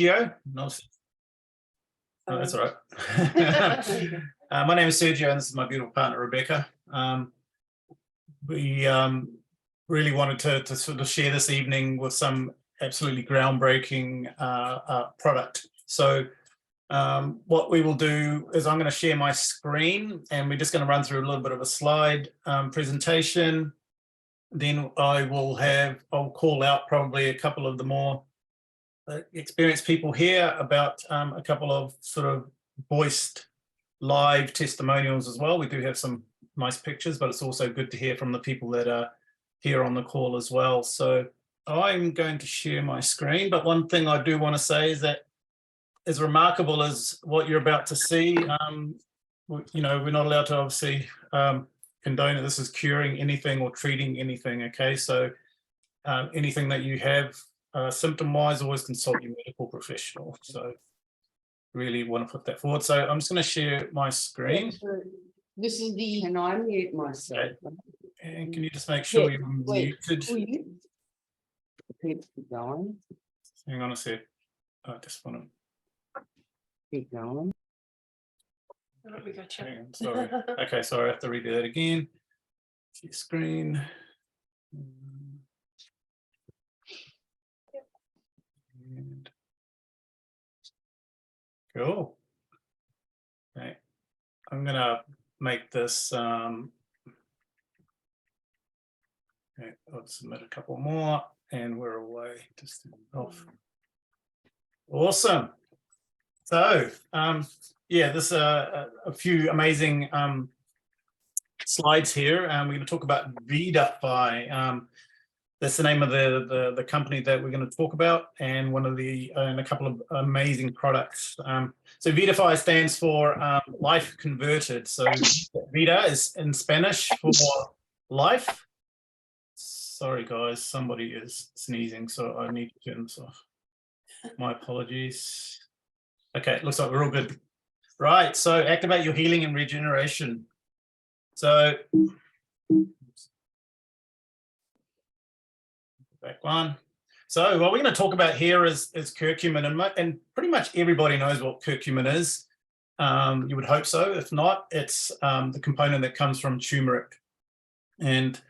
Sergio. No, that's all right. My name is Sergio, and this is my beautiful partner, Rebecca. We really wanted to sort of share this evening with some absolutely groundbreaking product. So what we will do is I'm going to share my screen, and we're just going to run through a little bit of a slide presentation. Then I'll call out probably a couple of the more experienced people here about a couple of sort of voiced live testimonials as well. We do have some nice pictures, but it's also good to hear from the people that are here on the call as well. So I'm going to share my screen, but one thing I do want to say is that as remarkable as what you're about to see, you know, we're not allowed to obviously condone that this is curing anything or treating anything, okay? So anything that you have symptom-wise, always consult your medical professional. So really want to put that forward. So I'm just going to share my screen. This is the, can I mute myself? Okay. And can you just make sure you're muted? Keep going. Hang on a sec. I just want to Keep going. hang on, sorry. Okay, sorry, I have to redo that again. Share screen. And cool. Okay, I'm gonna make this okay, I'll submit a couple more and we're away. Just off. Awesome. So yeah, this a few amazing slides here. We're going to talk about Vidify. That's the name of the company that we're going to talk about, and one of the and a couple of amazing products. So Vidify stands for life converted. So vida is in Spanish for life. Sorry guys, somebody is sneezing, so I need to turn this off. My apologies. Okay, it looks like we're all good. Right, so activate your healing and regeneration. So back one. So what we're going to talk about here is curcumin, and pretty much everybody knows what curcumin is. You would hope so. If not, it's the component that comes from turmeric. And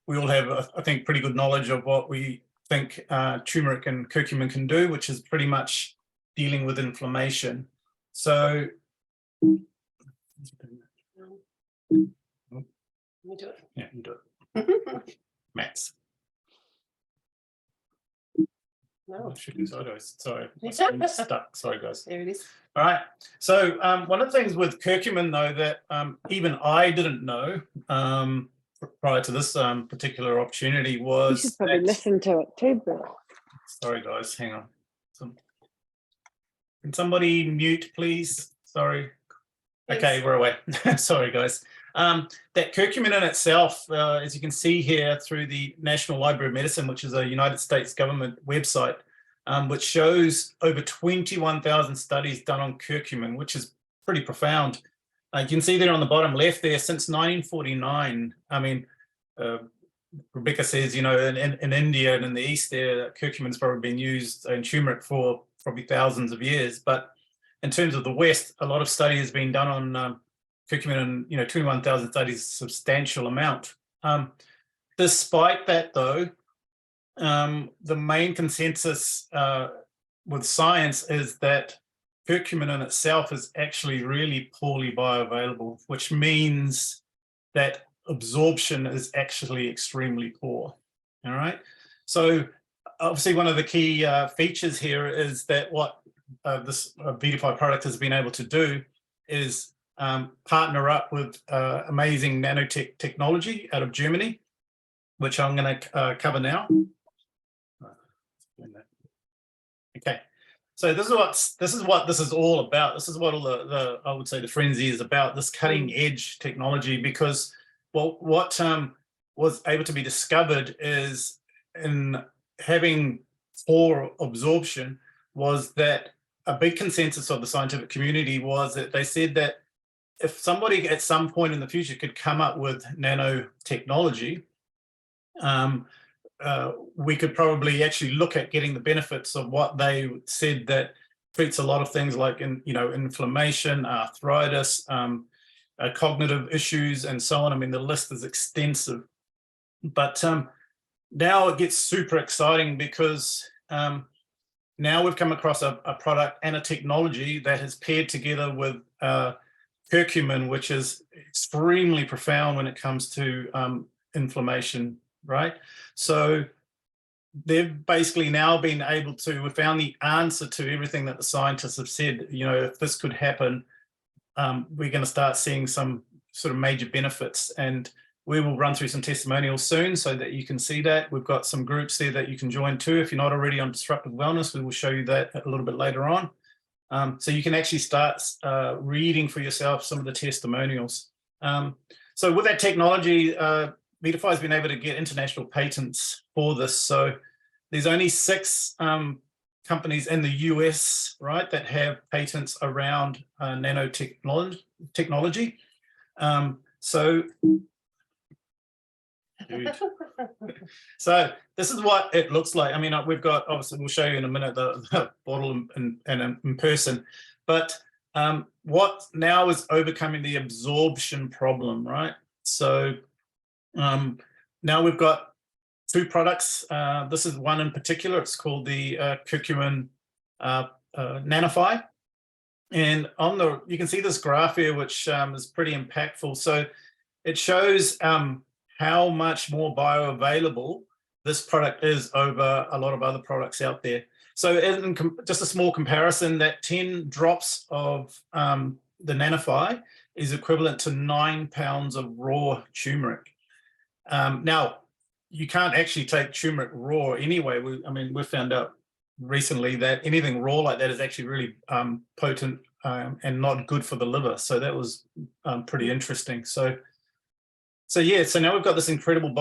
we all have, I think, pretty good knowledge of what we think turmeric and curcumin can do, which is pretty much dealing with inflammation. So You do it. yeah, you do it. Max. No. I should do sideways. Sorry, my screen's stuck. Sorry, guys. There it is. All right. So one of the things with curcumin, though, that even I didn't know prior to this particular opportunity was. You should probably listen to it too, Bill. Sorry, guys. Hang on. Can somebody mute, please? Sorry. Okay, we're away. Sorry, guys. That curcumin in itself, as you can see here through the National Library of Medicine, which is a United States government website, which shows over 21,000 studies done on curcumin, which is pretty profound. You can see there on the bottom left there, since 1949. I mean, Rebecca says, you know, in India and in the East there, curcumin's probably been used in turmeric for probably thousands of years. But in terms of the West, a lot of study has been done on curcumin, and, you know, 21,000 studies, a substantial amount. Despite that, though, the main consensus with science is that curcumin in itself is actually really poorly bioavailable, which means that absorption is actually extremely poor. All right. So obviously one of the key features here is that what this Vidify product has been able to do is partner up with amazing nanotech technology out of Germany, which I'm going to cover now. Okay, so this is what this is all about. This is what all the I would say the frenzy is about. This cutting edge technology, because what was able to be discovered is in having poor absorption was that a big consensus of the scientific community was that they said that if somebody at some point in the future could come up with nanotechnology, we could probably actually look at getting the benefits of what they said that treats a lot of things like inflammation, arthritis, cognitive issues, and so on. I mean, the list is extensive. But now it gets super exciting because now we've come across a product and a technology that has paired together with curcumin, which is extremely profound when it comes to inflammation, right? So they've basically now been able to, we found the answer to everything that the scientists have said. If this could happen, we're going to start seeing some sort of major benefits, and we will run through some testimonials soon so that you can see that. We've got some groups there that you can join too. If you're not already on Disruptive Wellness, we will show you that a little bit later on. So you can actually start reading for yourself some of the testimonials. So with that technology, Medify has been able to get international patents for this. So there's only 6 companies in the US, right, that have patents around nanotechnology. So this is what it looks like. I mean, we've got, obviously, we'll show you in a minute the bottle and in person, but what now is overcoming the absorption problem, right? So now we've got 2 products. This is one in particular. It's called the curcumin Nanofy. And you can see this graph here, which is pretty impactful. So it shows how much more bioavailable this product is over a lot of other products out there. So in just a small comparison, that 10 drops of the Nanofy is equivalent to 9 pounds of raw turmeric. Now, you can't actually take turmeric raw anyway. We found out recently that anything raw like that is actually really potent and not good for the liver. So that was pretty interesting. So now we've got this incredible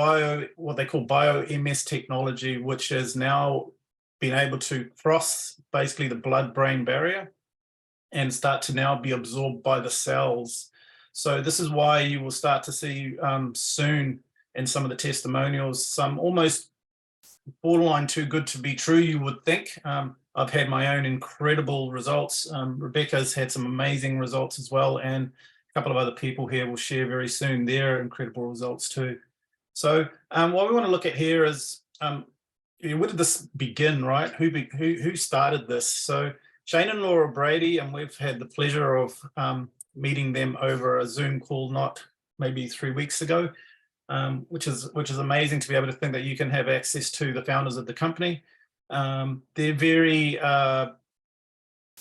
what they call bio-MS technology, which has now been able to cross basically the blood-brain barrier and start to now be absorbed by the cells. So this is why you will start to see soon in some of the testimonials, some almost borderline too good to be true, you would think. I've had my own incredible results. Rebecca's had some amazing results as well, and a couple of other people here will share very soon their incredible results too. So what we want to look at here is, where did this begin, right? Who started this? So Shane and Laura Brady, and we've had the pleasure of meeting them over a Zoom call not maybe 3 weeks ago, which is amazing to be able to think that you can have access to the founders of the company. They're very, I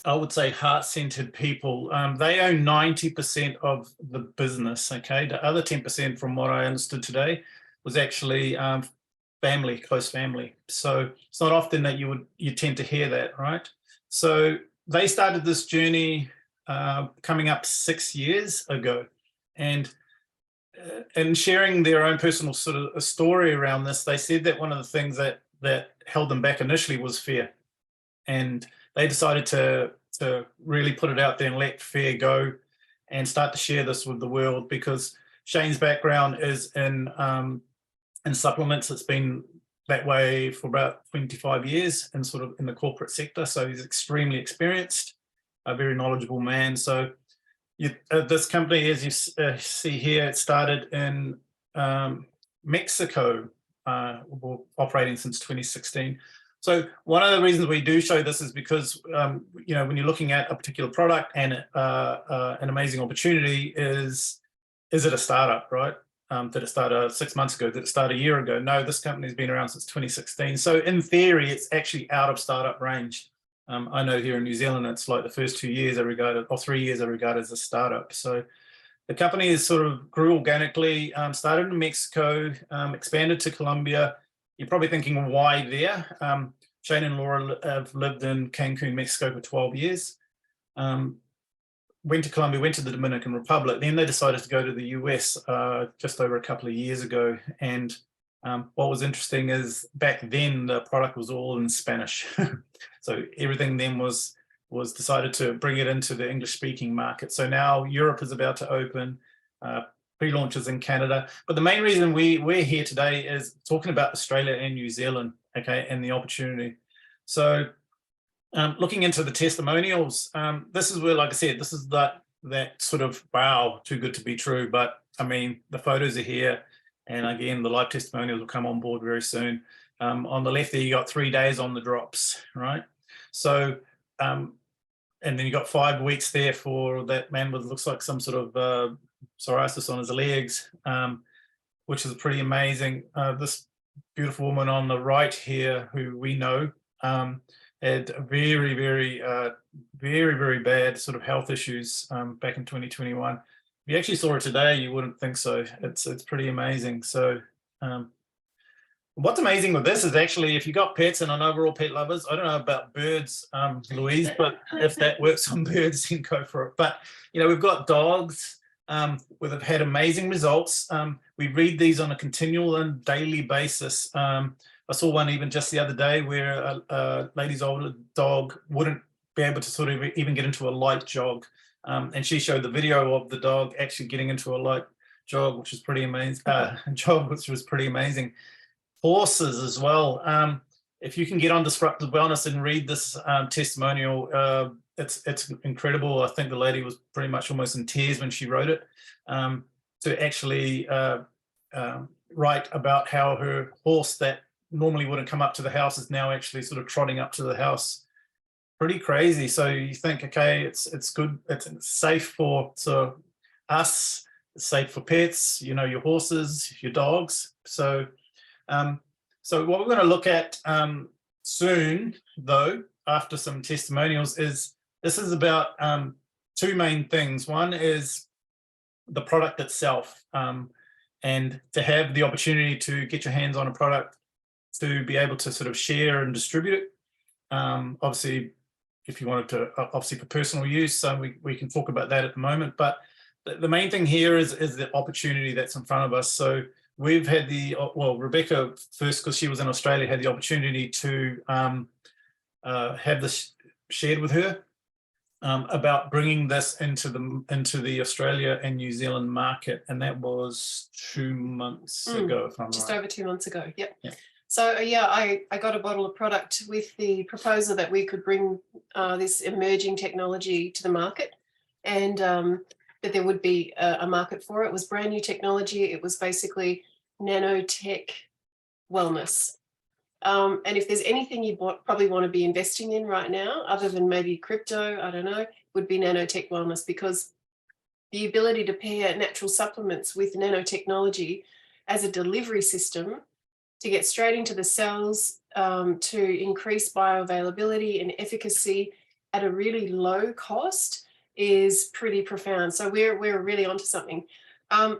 would say, heart-centered people. They own 90% of the business, okay? The other 10%, from what I understood today, was actually family, close family. So it's not often that you tend to hear that, right? So they started this journey coming up 6 years ago, and sharing their own personal sort of a story around this, they said that one of the things that held them back initially was fear, and they decided to really put it out there and let fear go and start to share this with the world, because Shane's background is in supplements. It's been that way for about 25 years and sort of in the corporate sector. So he's extremely experienced, a very knowledgeable man. So this company, as you see here, it started in Mexico, operating since 2016. So one of the reasons we do show this is because, when you're looking at a particular product and an amazing opportunity, is it a startup, right? Did it start 6 months ago? Did it start a year ago? No, this company's been around since 2016. So in theory, it's actually out of startup range. I know here in New Zealand, it's like the first 2 years are regarded, or 3 years are regarded as a startup. So the company is sort of grew organically, started in Mexico, expanded to Colombia. You're probably thinking, why there? Shane and Laura have lived in Cancun, Mexico for 12 years. Went to Colombia, went to the Dominican Republic. Then they decided to go to the US just over a couple of years ago. And what was interesting is back then the product was all in Spanish. So everything then was decided to bring it into the English-speaking market. So now Europe is about to open, pre-launches in Canada. But the main reason we're here today is talking about Australia and New Zealand, okay, and the opportunity. So Looking into the testimonials, this is where, like I said, this is that sort of, wow, too good to be true. But I mean, the photos are here. And again, the live testimonials will come on board very soon. On the left there, you got 3 days on the drops, right? So, and then you got 5 weeks there for that man with, looks like some sort of psoriasis on his legs, which is pretty amazing. This beautiful woman on the right here, who we know, had very, very bad sort of health issues back in 2021. If you actually saw her today, you wouldn't think so. It's pretty amazing. So what's amazing with this is actually, if you got pets, and I know we're all pet lovers, I don't know about birds, Louise, but if that works on birds, then go for it. But, you know, we've got dogs where they've had amazing results. We read these on a continual and daily basis. I saw one even just the other day where a lady's older dog wouldn't be able to sort of even get into a light jog. And she showed the video of the dog actually getting into a light jog, which was pretty amazing. Which was pretty amazing. Horses as well. If you can get on Disruptive Wellness and read this testimonial, it's incredible. I think the lady was pretty much almost in tears when she wrote it, to actually write about how her horse that normally wouldn't come up to the house is now actually sort of trotting up to the house. Pretty crazy. So you think, okay, it's good, it's safe for us, it's safe for pets, you know, your horses, your dogs. So so what we're going to look at soon, though, after some testimonials, is this is about 2 main things. One is the product itself, and to have the opportunity to get your hands on a product, to be able to sort of share and distribute it. Obviously, if you wanted to, obviously for personal use, so we can talk about that at the moment. But the main thing here is the opportunity that's in front of us. So we've had Rebecca first, because she was in Australia, had the opportunity to have this shared with her about bringing this into the Australia and New Zealand market, and that was 2 months ago, if I'm just right. over 2 months ago. Yep. Yeah. So yeah, I got a bottle of product with the proposal that we could bring this emerging technology to the market, and that there would be a market for it. It was brand new technology. It was basically nanotech wellness. And if there's anything you probably want to be investing in right now, other than maybe crypto, I don't know, would be nanotech wellness, because the ability to pair natural supplements with nanotechnology as a delivery system to get straight into the cells, to increase bioavailability and efficacy at a really low cost is pretty profound. So we're really onto something.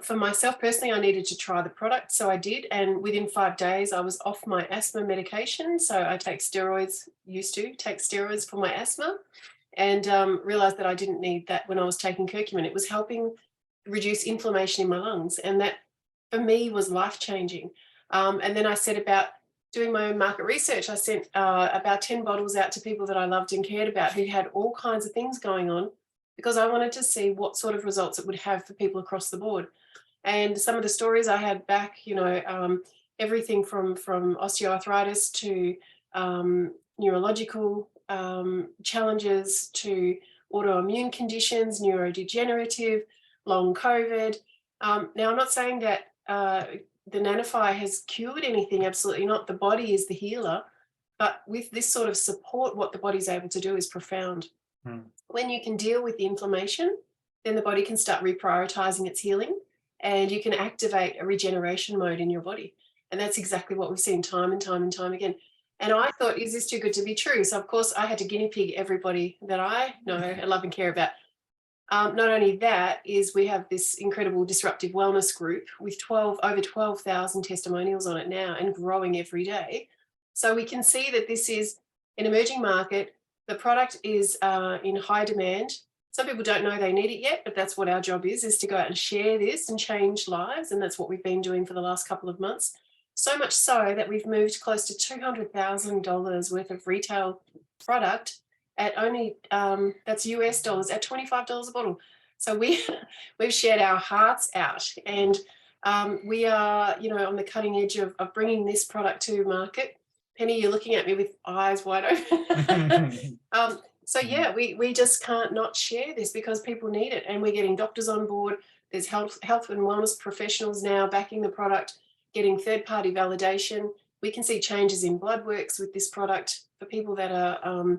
For myself personally, I needed to try the product, so I did, and within 5 days I was off my asthma medication. So I take steroids, used to take steroids for my asthma, and realized that I didn't need that when I was taking curcumin. It was helping reduce inflammation in my lungs, and that for me was life-changing. And then I set about doing my own market research. I sent about 10 bottles out to people that I loved and cared about, who had all kinds of things going on, because I wanted to see what sort of results it would have for people across the board. And some of the stories I had back, you know, everything from osteoarthritis to neurological challenges to autoimmune conditions, neurodegenerative, long COVID. Now, I'm not saying that the Nanofy has cured anything, absolutely not. The body is the healer. But with this sort of support, what the body's able to do is profound. When you can deal with the inflammation, then the body can start reprioritizing its healing, and you can activate a regeneration mode in your body. And that's exactly what we've seen time and time and time again. And I thought, is this too good to be true? So of course I had to guinea pig everybody that I know and love and care about. Not only that, is we have this incredible disruptive wellness group with over 12,000 testimonials on it now, and growing every day. So we can see that this is an emerging market. The product is in high demand. Some people don't know they need it yet, but that's what our job is to go out and share this and change lives. And that's what we've been doing for the last couple of months. So much so that we've moved close to $200,000 worth of retail product at only, that's US dollars, at $25 a bottle. So we've shared our hearts out, and we are, you know, on the cutting edge of bringing this product to market. Penny, you're looking at me with eyes wide open. So yeah, we just can't not share this because people need it, and we're getting doctors on board. There's health and wellness professionals now backing the product, getting third-party validation. We can see changes in blood works with this product for people that are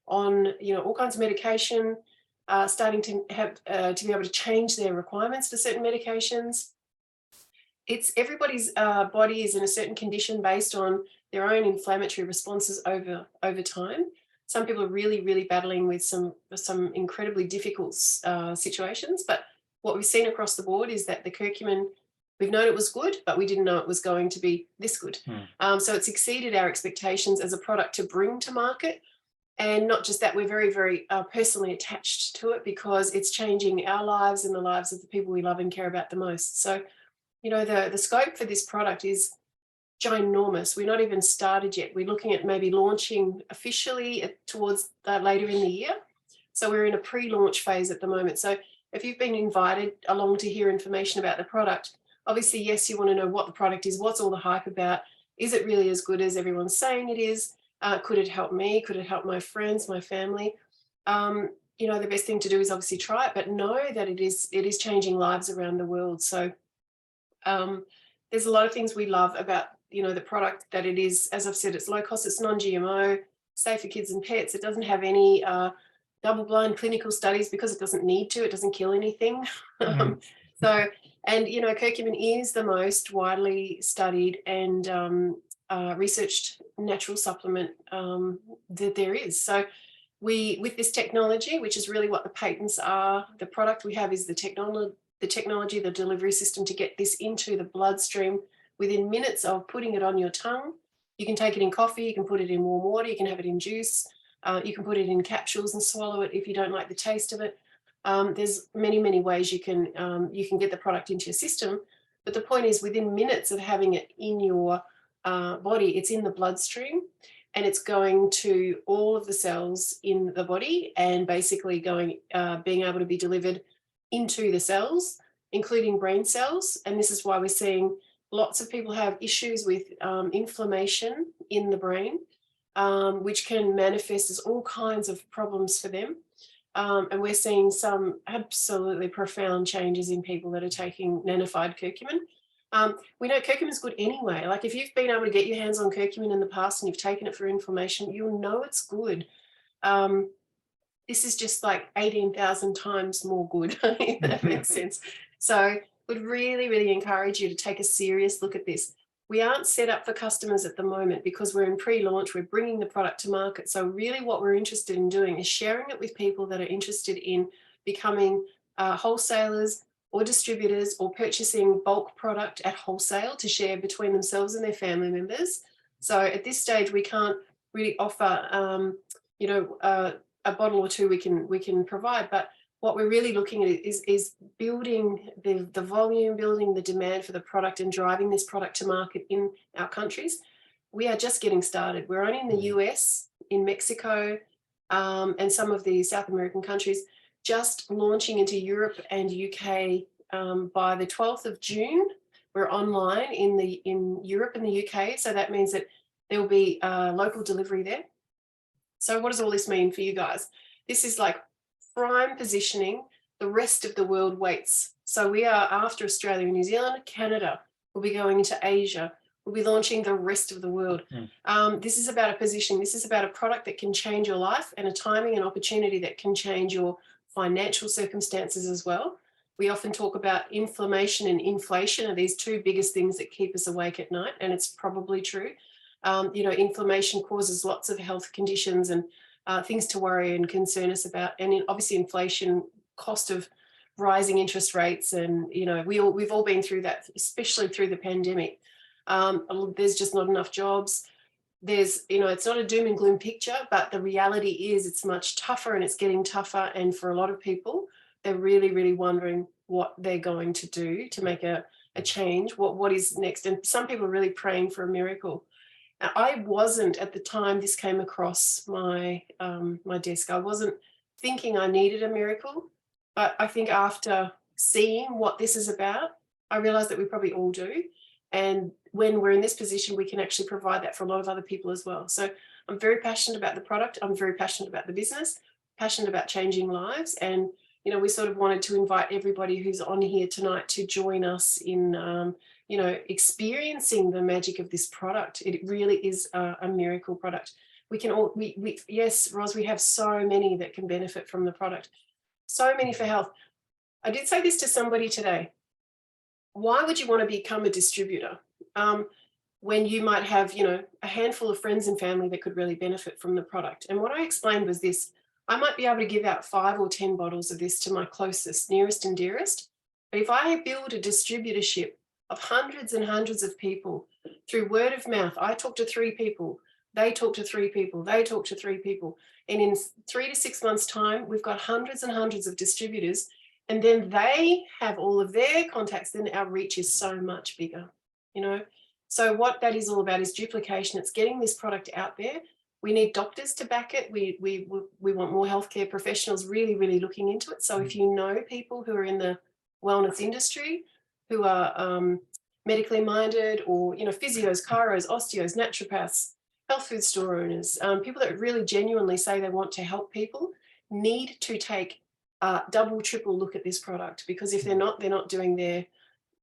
on, you know, all kinds of medication, starting to have to be able to change their requirements for certain medications. It's everybody's body is in a certain condition based on their own inflammatory responses over time. Some people are really battling with some incredibly difficult situations, but what we've seen across the board is that the curcumin, we've known it was good, but we didn't know it was going to be this good. So it's exceeded our expectations as a product to bring to market. And not just that, we're very personally attached to it because it's changing our lives and the lives of the people we love and care about the most. So, you know, the scope for this product is ginormous. We're not even started yet. We're looking at maybe launching officially towards later in the year. So we're in a pre-launch phase at the moment. So if you've been invited along to hear information about the product, obviously, yes, you want to know what the product is, what's all the hype about, is it really as good as everyone's saying it is? Could it help me? Could it help my friends, my family? You know, the best thing to do is obviously try it, but know that it is changing lives around the world. So there's a lot of things we love about, you know, the product, that it is, as I've said, it's low cost, it's non-GMO, safe for kids and pets. It doesn't have any double-blind clinical studies because it doesn't need to. It doesn't kill anything. So, and you know, curcumin is the most widely studied and researched natural supplement that there is. So with this technology, which is really what the patents are, the product we have is the technology, the delivery system to get this into the bloodstream within minutes of putting it on your tongue. You can take it in coffee, you can put it in warm water, you can have it in juice, you can put it in capsules and swallow it if you don't like the taste of it. There's many ways you can get the product into your system. But the point is, within minutes of having it in your body, it's in the bloodstream and it's going to all of the cells in the body and basically being able to be delivered into the cells, including brain cells. And this is why we're seeing lots of people have issues with inflammation in the brain, which can manifest as all kinds of problems for them. And we're seeing some absolutely profound changes in people that are taking nanofied curcumin. We know curcumin is good anyway. Like if you've been able to get your hands on curcumin in the past and you've taken it for inflammation, you'll know it's good. This is just like 18,000 times more good, if that makes sense. So would really encourage you to take a serious look at this. We aren't set up for customers at the moment because we're in pre-launch, we're bringing the product to market. So really what we're interested in doing is sharing it with people that are interested in becoming wholesalers or distributors or purchasing bulk product at wholesale to share between themselves and their family members. So at this stage, we can't really offer, a bottle or two we can provide, but what we're really looking at is building the volume, building the demand for the product and driving this product to market in our countries. We are just getting started. We're only in the US, in Mexico, and some of the South American countries, just launching into Europe and UK by the 12th of June. We're online in Europe and the UK, so that means that there will be local delivery there. So what does all this mean for you guys? This is like prime positioning. The rest of the world waits. So we are after Australia and New Zealand, Canada. We'll be going into Asia. We'll be launching the rest of the world. This is about a positioning. This is about a product that can change your life and a timing and opportunity that can change your financial circumstances as well. We often talk about inflammation and inflation are these two biggest things that keep us awake at night, and it's probably true. Inflammation causes lots of health conditions and things to worry and concern us about. And obviously inflation, cost of rising interest rates. And, we've all been through that, especially through the pandemic. There's just not enough jobs. There's, it's not a doom and gloom picture, but the reality is it's much tougher and it's getting tougher. And for a lot of people, they're really wondering what they're going to do to make a change. What is next? And some people are really praying for a miracle. I wasn't, at the time this came across my desk, I wasn't thinking I needed a miracle, but I think after seeing what this is about, I realized that we probably all do. And when we're in this position, we can actually provide that for a lot of other people as well. So I'm very passionate about the product. I'm very passionate about the business, passionate about changing lives. And, you know, we sort of wanted to invite everybody who's on here tonight to join us in, you know, experiencing the magic of this product. It really is a miracle product. We can all, yes, Ros, we have so many that can benefit from the product. So many for health. I did say this to somebody today. Why would you want to become a distributor when you might have, you know, a handful of friends and family that could really benefit from the product? And what I explained was this: I might be able to give out 5 or 10 bottles of this to my closest, nearest and dearest. But if I build a distributorship of hundreds and hundreds of people through word of mouth, I talk to 3 people, they talk to 3 people, they talk to 3 people. And in 3 to 6 months' time, we've got hundreds and hundreds of distributors. And then they have all of their contacts, then our reach is so much bigger, you know. So what that is all about is duplication. It's getting this product out there. We need doctors to back it. We want more healthcare professionals really, really looking into it. So if you know people who are in the wellness industry, who are medically minded, or, you know, physios, chiros, osteos, naturopaths, health food store owners, people that really genuinely say they want to help people, need to take double, triple look at this product, because if they're not doing their,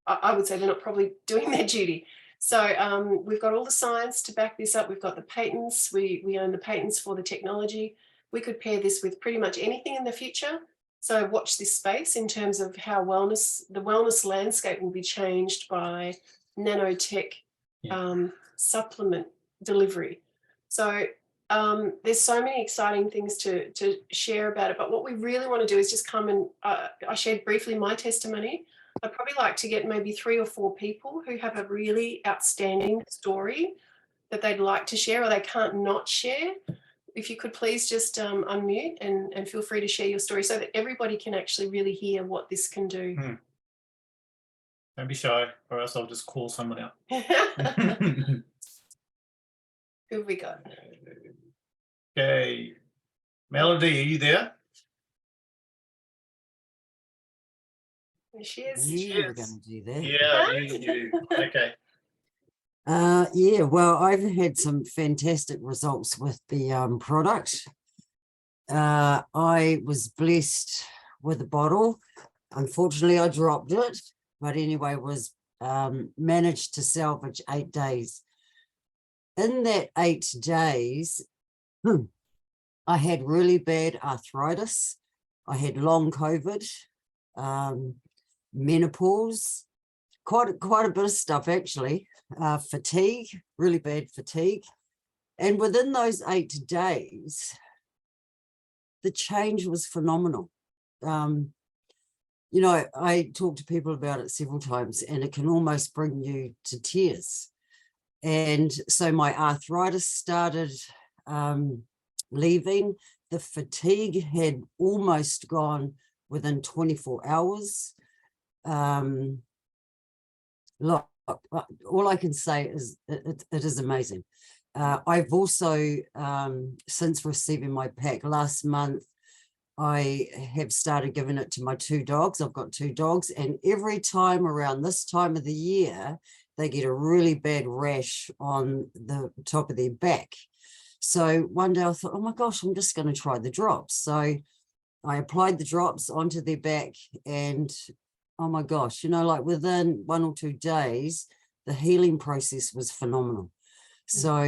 I would say they're not probably doing their duty. So we've got all the science to back this up. We've got the patents. We own the patents for the technology. We could pair this with pretty much anything in the future. So watch this space in terms of how the wellness landscape will be changed by nanotech supplement delivery. So there's so many exciting things to share about it, but what we really want to do is just come and I shared briefly my testimony. I'd probably like to get maybe 3 or 4 people who have a really outstanding story that they'd like to share, or they can't not share. If you could please just unmute and feel free to share your story so that everybody can actually really hear what this can do. Don't be shy, or else I'll just call someone out. Who have we got? Okay, Melody, are you there? There she is. You were going to do that. Yeah, you. Okay. Yeah, well, I've had some fantastic results with the product. I was blessed with a bottle. Unfortunately, I dropped it, but anyway, was managed to salvage 8 days. In that 8 days, I had really bad arthritis. I had long COVID, menopause, quite a bit of stuff actually, fatigue, really bad fatigue. And within those 8 days, the change was phenomenal. You know, I talk to people about it several times, and it can almost bring you to tears. And so my arthritis started leaving. The fatigue had almost gone within 24 hours. Look, all I can say is it is amazing. I've also, since receiving my pack last month, I have started giving it to my 2 dogs. I've got 2 dogs, and every time around this time of the year, they get a really bad rash on the top of their back. So one day I thought, oh my gosh, I'm just going to try the drops. So I applied the drops onto their back, and oh my gosh, you know, like within 1 or 2 days, the healing process was phenomenal. So,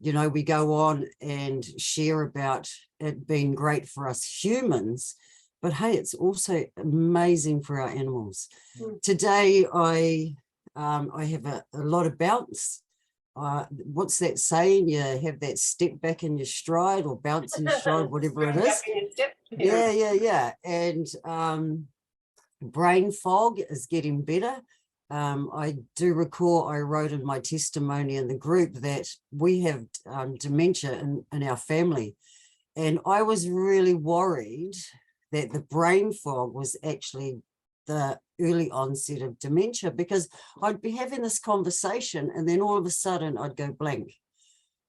you know, we go on and share about it being great for us humans, but hey, it's also amazing for our animals. Today, I have a lot of bounce. What's that saying? You have that step back in your stride, or bounce in your stride, whatever it is. Yeah. And brain fog is getting better. I do recall I wrote in my testimony in the group that we have dementia in our family. And I was really worried that the brain fog was actually the early onset of dementia, because I'd be having this conversation and then all of a sudden I'd go blank.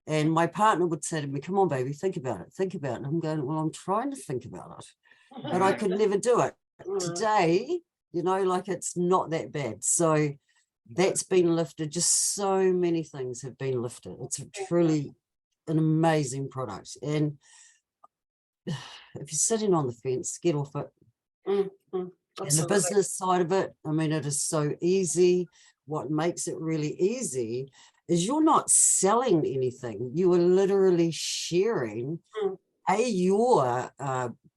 And my partner would say to me, come on, baby, think about it, think about it. And I'm going, well, I'm trying to think about it, but I could never do it. Today, you know, like it's not that bad. So that's been lifted. Just so many things have been lifted. It's truly an amazing product. And if you're sitting on the fence, get off it. Mm, And the absolutely. business side of it, I mean, it is so easy. What makes it really easy is you're not selling anything. You are literally sharing Mm. your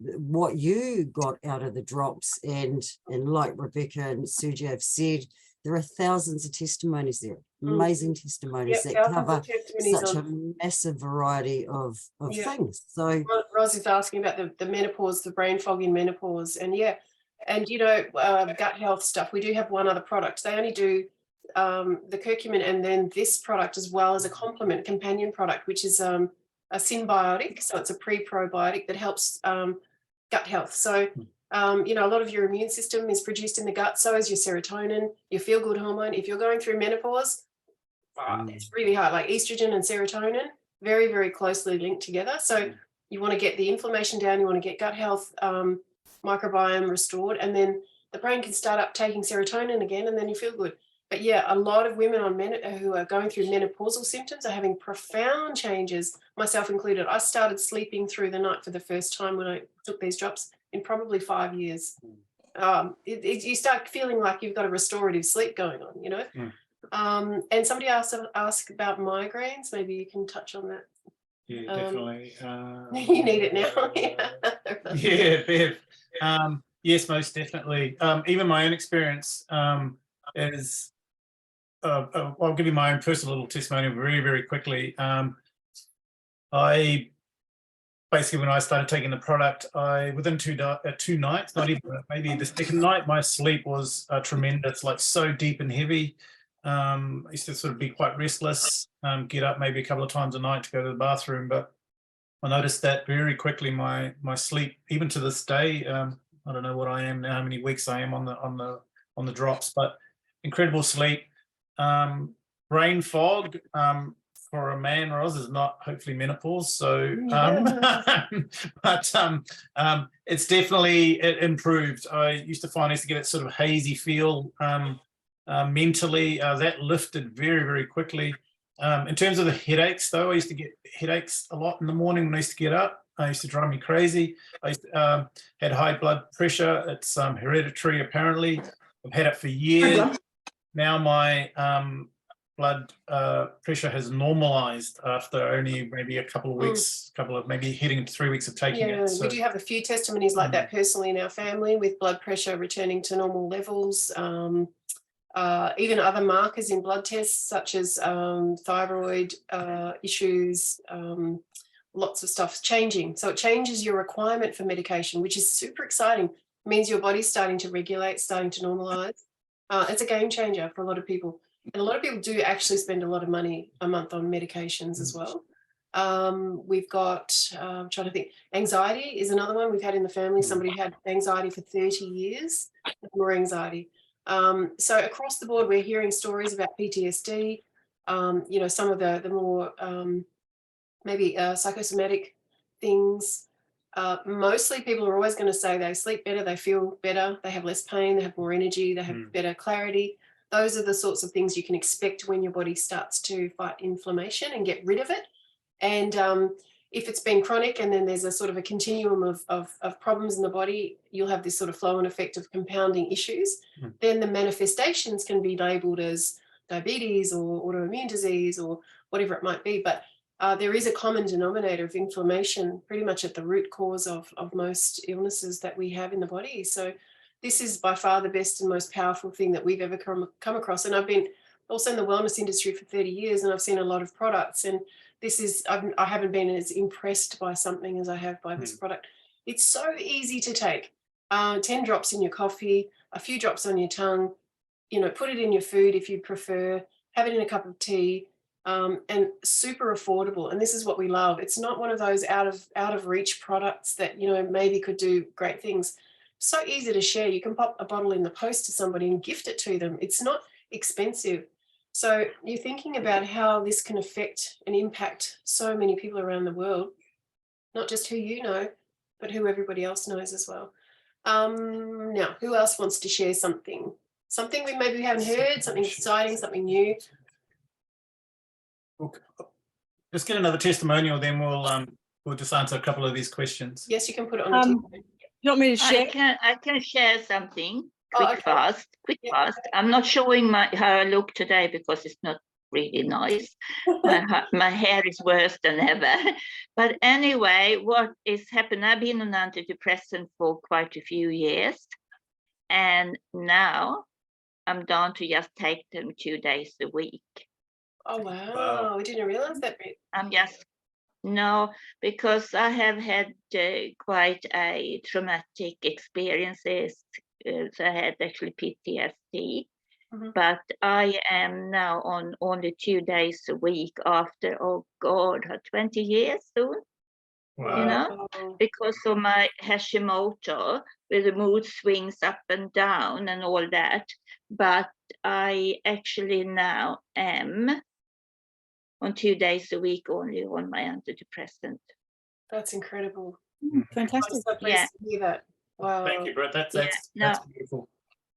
what you got out of the drops, and like Rebecca and Sergio have said, there are thousands of testimonies there, amazing testimonies Yep, that thousands cover of testimonies such a on. massive variety of Yeah. things. So Ros is asking about the menopause, the brain fog in menopause, and yeah, and you know, gut health stuff. We do have one other product. They only do the curcumin and then this product as well as a complement companion product, which is a symbiotic. So it's a pre-probiotic that helps gut health. So you know, a lot of your immune system is produced in the gut. So is your serotonin, your feel-good hormone. If you're going through menopause, it's really hard. Like estrogen and serotonin, very, very closely linked together. So you want to get the inflammation down, you want to get gut health, microbiome restored, and then the brain can start up taking serotonin again, and then you feel good. But yeah, a lot of women on who are going through menopausal symptoms are having profound changes, myself included. I started sleeping through the night for the first time when I took these drops in probably 5 years. You start feeling like you've got a restorative sleep going on, you know. And somebody asked about migraines. Maybe you can touch on that. Yeah, definitely. You need it now. Yeah, Bev. Yes, most definitely. Even my own experience is, I'll give you my own personal little testimonial very, very quickly. I basically, when I started taking the product, within two nights, not even maybe the second night, my sleep was tremendous, like so deep and heavy. I used to sort of be quite restless, get up maybe a couple of times a night to go to the bathroom, but I noticed that very quickly my sleep, even to this day, I don't know what I am now, how many weeks I am on the drops, but incredible sleep. Brain fog for a man, Roz, is not hopefully menopause. So, but it's definitely improved. I used to find I used to get that sort of hazy feel mentally. That lifted very, very quickly. In terms of the headaches, though, I used to get headaches a lot in the morning when I used to get up. It used to drive me crazy. I used to, had high blood pressure. It's hereditary, apparently. I've had it for years. Now my blood pressure has normalized after only maybe a couple of weeks, maybe heading into 3 weeks of taking it. So, we do have a few testimonies like that personally in our family, with blood pressure returning to normal levels. Even other markers in blood tests, such as thyroid issues, lots of stuff changing. So it changes your requirement for medication, which is super exciting. It means your body's starting to regulate, starting to normalize. It's a game changer for a lot of people. And a lot of people do actually spend a lot of money a month on medications as well. We've got, I'm trying to think, anxiety is another one we've had in the family. Somebody had anxiety for 30 years, more anxiety. So across the board, we're hearing stories about PTSD, you know, some of the more maybe psychosomatic things. Mostly people are always going to say they sleep better, they feel better, they have less pain, they have more energy, they have better clarity. Those are the sorts of things you can expect when your body starts to fight inflammation and get rid of it. And if it's been chronic and then there's a sort of a continuum of problems in the body, you'll have this sort of flow and effect of compounding issues. Then the manifestations can be labeled as diabetes or autoimmune disease or whatever it might be. But there is a common denominator of inflammation pretty much at the root cause of most illnesses that we have in the body. So this is by far the best and most powerful thing that we've ever come across. And I've been also in the wellness industry for 30 years and I've seen a lot of products. And this is, I haven't been as impressed by something as I have by this product. It's so easy to take. 10 drops in your coffee, a few drops on your tongue, you know, put it in your food if you prefer, have it in a cup of tea, and super affordable. And this is what we love. It's not one of those out of reach products that, you know, maybe could do great things. So easy to share. You can pop a bottle in the post to somebody and gift it to them. It's not expensive. So you're thinking about how this can affect and impact so many people around the world, not just who you know, but who everybody else knows as well. Now, who else wants to share something? something we maybe haven't heard, something exciting, something new. Okay. Just get another testimonial, then we'll just answer a couple of these questions. Yes, you can put it on the TV. You want me to share? I can share something Oh, quick, okay. quick, Yeah. fast. I'm not showing how I look today because it's not really nice. My hair is worse than ever. But anyway, what is happening? I've been on antidepressant for quite a few years, and now I'm down to just take them 2 days a week. Oh, wow. Wow. We didn't realize that bit. I'm just no, because I have had quite a traumatic experiences. So I had actually PTSD, Mhm. but I am now on only 2 days a week after, oh God, 20 years soon, Wow. you know, Wow. because of my Hashimoto, with the mood swings up and down and all that. But I actually now am on 2 days a week only on my antidepressant. That's incredible. Mm, I'm fantastic. so pleased Yeah. to hear that. Wow. Thank you, Brett. That's Yeah, beautiful.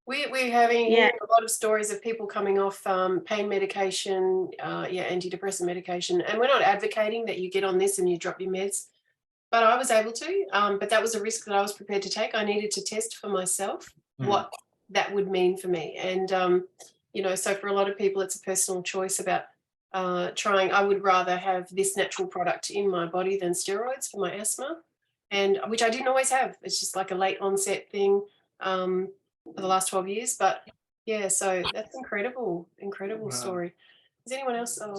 We're having Yeah. a lot of stories of people coming off pain medication, antidepressant medication, and we're not advocating that you get on this and you drop your meds, but I was able to, but that was a risk that I was prepared to take. I needed to test for myself what that would mean for me. And, so for a lot of people, it's a personal choice about trying. I would rather have this natural product in my body than steroids for my asthma, and which I didn't always have. It's just like a late onset thing. For the last 12 years, but yeah, so that's incredible Wow. story. Is anyone else? So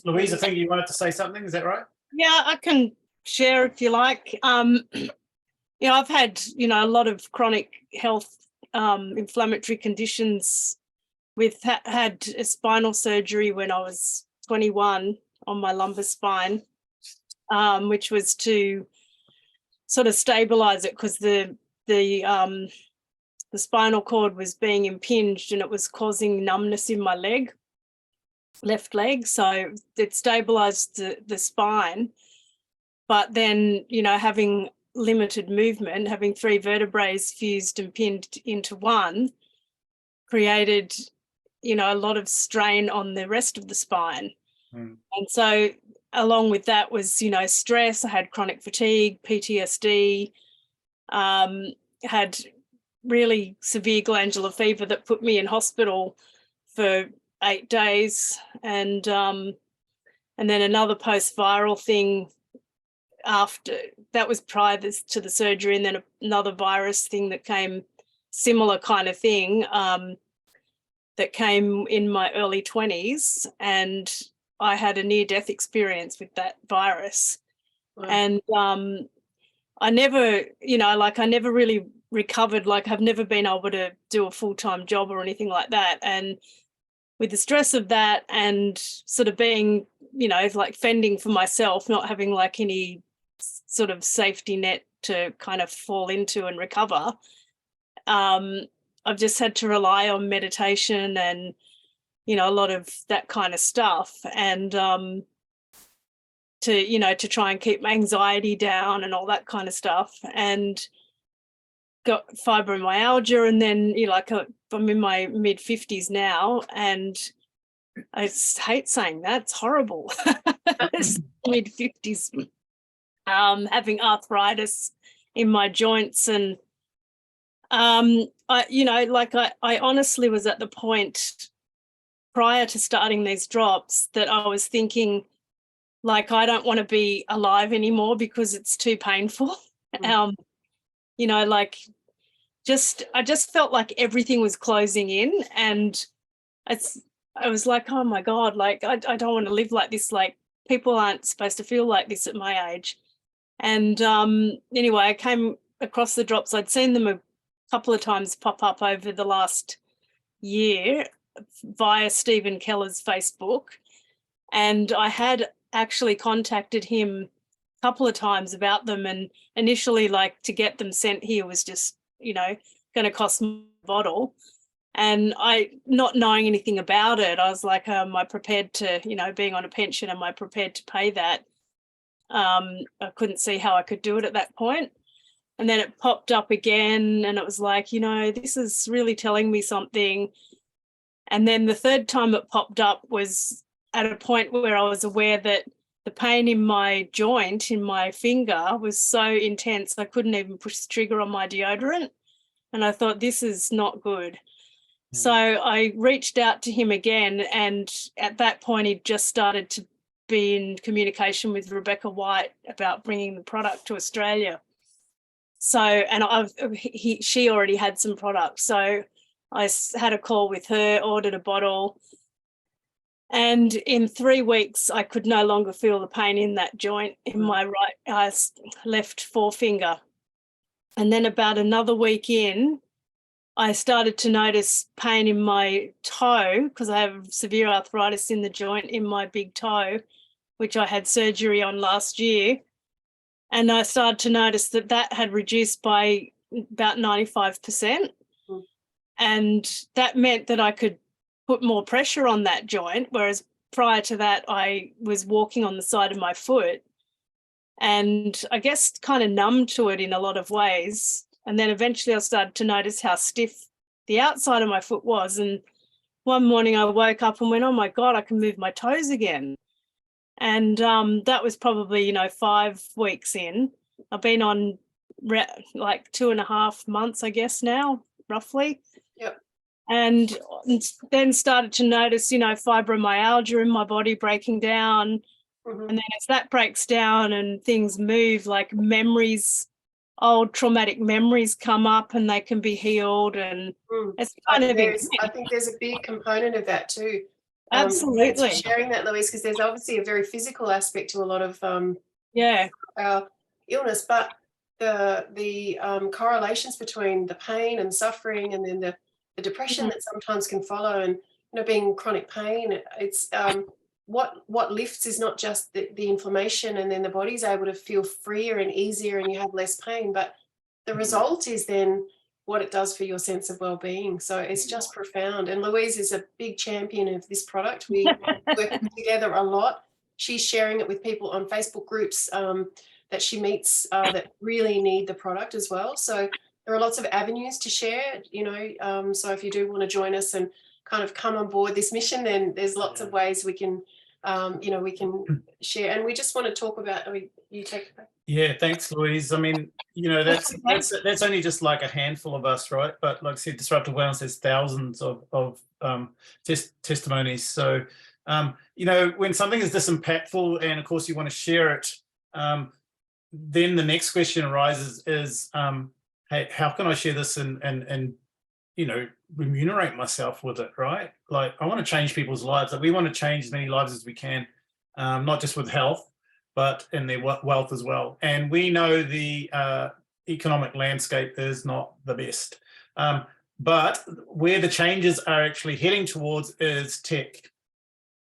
Louise, I think you wanted to say something. Is that right? Yeah, I can share if you like. I've had, a lot of chronic health inflammatory conditions had a spinal surgery when I was 21 on my lumbar spine, which was to sort of stabilize it because the spinal cord was being impinged and it was causing numbness in my left leg. So it stabilized the spine. But then, having limited movement, having 3 vertebrae fused and pinned into one created, a lot of strain on the rest of the spine. And so along with that was, stress. I had chronic fatigue, PTSD, had really severe glandular fever that put me in hospital for 8 days, and then another post-viral thing after that was prior to the surgery, and then another virus thing that came, similar kind of thing, that came in my early 20s, and I had a near-death experience with that virus. Wow. And I never, I never really recovered. Like, I've never been able to do a full-time job or anything like that. And with the stress of that and sort of being, like fending for myself, not having like any sort of safety net to kind of fall into and recover, I've just had to rely on meditation and, a lot of that kind of stuff. And to try and keep my anxiety down and all that kind of stuff, and got fibromyalgia. And then, I'm in my mid 50s now, and I hate saying that, it's horrible. It's mid 50s, having arthritis in my joints. And I honestly was at the point prior to starting these drops that I was thinking, like, I don't want to be alive anymore because it's too painful. I just felt like everything was closing in, and I was like, oh my God, like, I don't want to live like this. Like, people aren't supposed to feel like this at my age. And anyway, I came across the drops. I'd seen them a couple of times pop up over the last year via Stephen Keller's Facebook. And I had actually contacted him a couple of times about them. And initially, like, to get them sent here was just, going to cost me a bottle. And I, not knowing anything about it, I was like, am I prepared to, being on a pension, am I prepared to pay that? I couldn't see how I could do it at that point. And then it popped up again, and it was like, you know, this is really telling me something. And then the third time it popped up was at a point where I was aware that the pain in my joint, in my finger, was so intense I couldn't even push the trigger on my deodorant. And I thought, this is not good. So I reached out to him again, and at that point he'd just started to be in communication with Rebecca White about bringing the product to Australia. So, and she already had some products. So I had a call with her, ordered a bottle, and in 3 weeks I could no longer feel the pain in that joint in my left forefinger. And then about another week in, I started to notice pain in my toe because I have severe arthritis in the joint in my big toe, which I had surgery on last year. And I started to notice that that had reduced by about 95%. Mm. And that meant that I could put more pressure on that joint, whereas prior to that, I was walking on the side of my foot and I guess kind of numb to it in a lot of ways. And then eventually I started to notice how stiff the outside of my foot was. And one morning I woke up and went, oh my God, I can move my toes again. And that was probably, you know, 5 weeks in. I've been on like 2.5 months, I guess now, roughly. Yep. And then started to notice, you know, fibromyalgia in my body breaking down. Mhm. And then as that breaks down and things move, like memories, old traumatic memories come up and they can be healed. And Mm. it's kind of I think there's a big component of that too. absolutely. Thanks for sharing that, Louise, because there's obviously a very physical aspect to a lot of Yeah. our illness, but the correlations between the pain and suffering and then the depression that sometimes can follow, and you know, being chronic pain, it's what lifts is not just the inflammation and then the body's able to feel freer and easier and you have less pain, but the result is then what it does for your sense of well-being. So it's just profound. And Louise is a big champion of this product. We work together a lot. She's sharing it with people on Facebook groups that she meets that really need the product as well. So there are lots of avenues to share, you know, so if you do want to join us and kind of come on board this mission, then there's lots of ways we can, you know, we can share. And we just want to talk about, you take it back. Yeah, thanks, Louise. I mean, you know, that's only just like a handful of us, right? But like I said, Disruptive Wellness, there's thousands of testimonies. So, you know, when something is this impactful and of course you want to share it, then the next question arises is, hey, how can I share this and you know, remunerate myself with it, right? Like I want to change people's lives. Like we want to change as many lives as we can, not just with health, but in their wealth as well. And we know the economic landscape is not the best. But where the changes are actually heading towards is tech.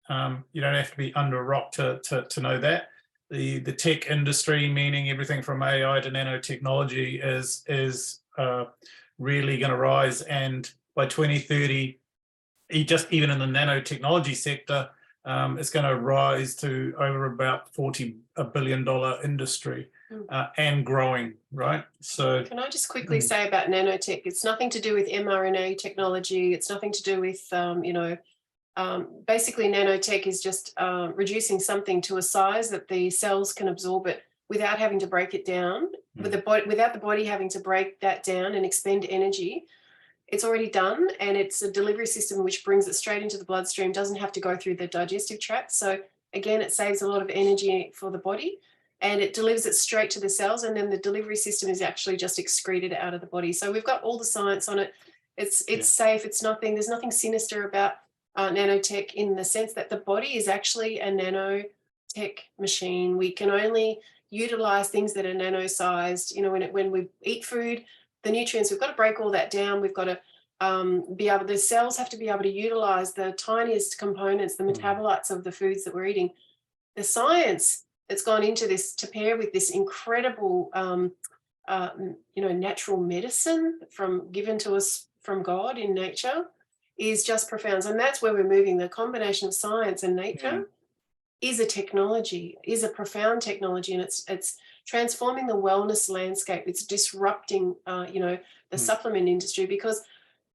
You don't have to be under a rock to know that. The tech industry, meaning everything from AI to nanotechnology, is really going to rise. And by 2030, even in the nanotechnology sector, it's going to rise to over about $40 billion industry and growing, right? So can I just quickly say about nanotech, it's nothing to do with mRNA technology. It's nothing to do with, you know, basically nanotech is just reducing something to a size that the cells can absorb it without having to break it down, without the body having to break that down and expend energy. It's already done, and it's a delivery system which brings it straight into the bloodstream, doesn't have to go through the digestive tract. So again, it saves a lot of energy for the body and it delivers it straight to the cells, and then the delivery system is actually just excreted out of the body. So we've got all the science on it. It's safe. It's nothing, there's nothing sinister about nanotech in the sense that the body is actually a nanotech machine. We can only utilize things that are nano-sized. You know, when we eat food, the nutrients, we've got to break all that down. We've got to the cells have to be able to utilize the tiniest components, the metabolites of the foods that we're eating. The science that's gone into this to pair with this incredible, you know, natural medicine given to us from God in nature is just profound. And that's where we're moving. The combination of science and nature is a technology, is a profound technology. And it's transforming the wellness landscape. It's disrupting, you know, the supplement industry, because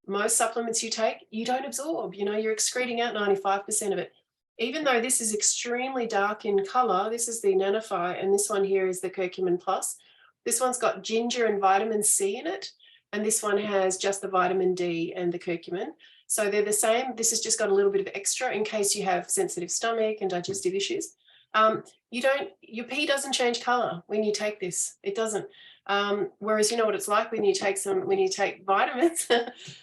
most supplements you take, you don't absorb, you know, you're excreting out 95% of it. Even though this is extremely dark in color, this is the Nanofy, and this one here is the Curcumin Plus. This one's got ginger and vitamin C in it, and this one has just the vitamin D and the curcumin. So they're the same. This has just got a little bit of extra in case you have sensitive stomach and digestive issues. Your pee doesn't change color when you take this. It doesn't. Whereas you know what it's like when you take vitamins.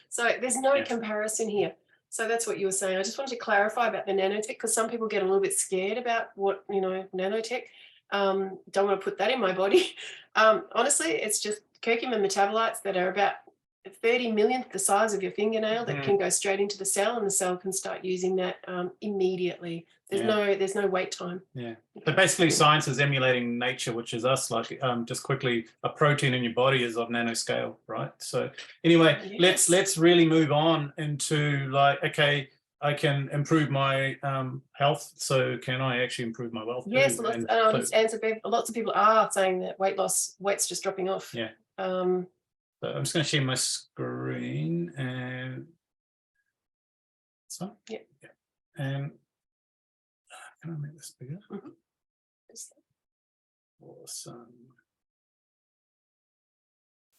So there's no comparison here. So that's what you were saying. I just wanted to clarify about the nanotech, because some people get a little bit scared about what, you know, nanotech. Don't want to put that in my body. Honestly, it's just curcumin metabolites that are about 30 millionth the size of your fingernail that can go straight into the cell, and the cell can start using that immediately. There's no wait time. Yeah. So basically science is emulating nature, which is us. Like just quickly, a protein in your body is of nanoscale, right? So anyway, let's really move on into like, okay, I can improve my health. So can I actually improve my wealth? Yes, lots of people are saying that weight's just dropping off. Yeah. So I'm just going to share my screen and so yeah. And can I make this bigger? Awesome.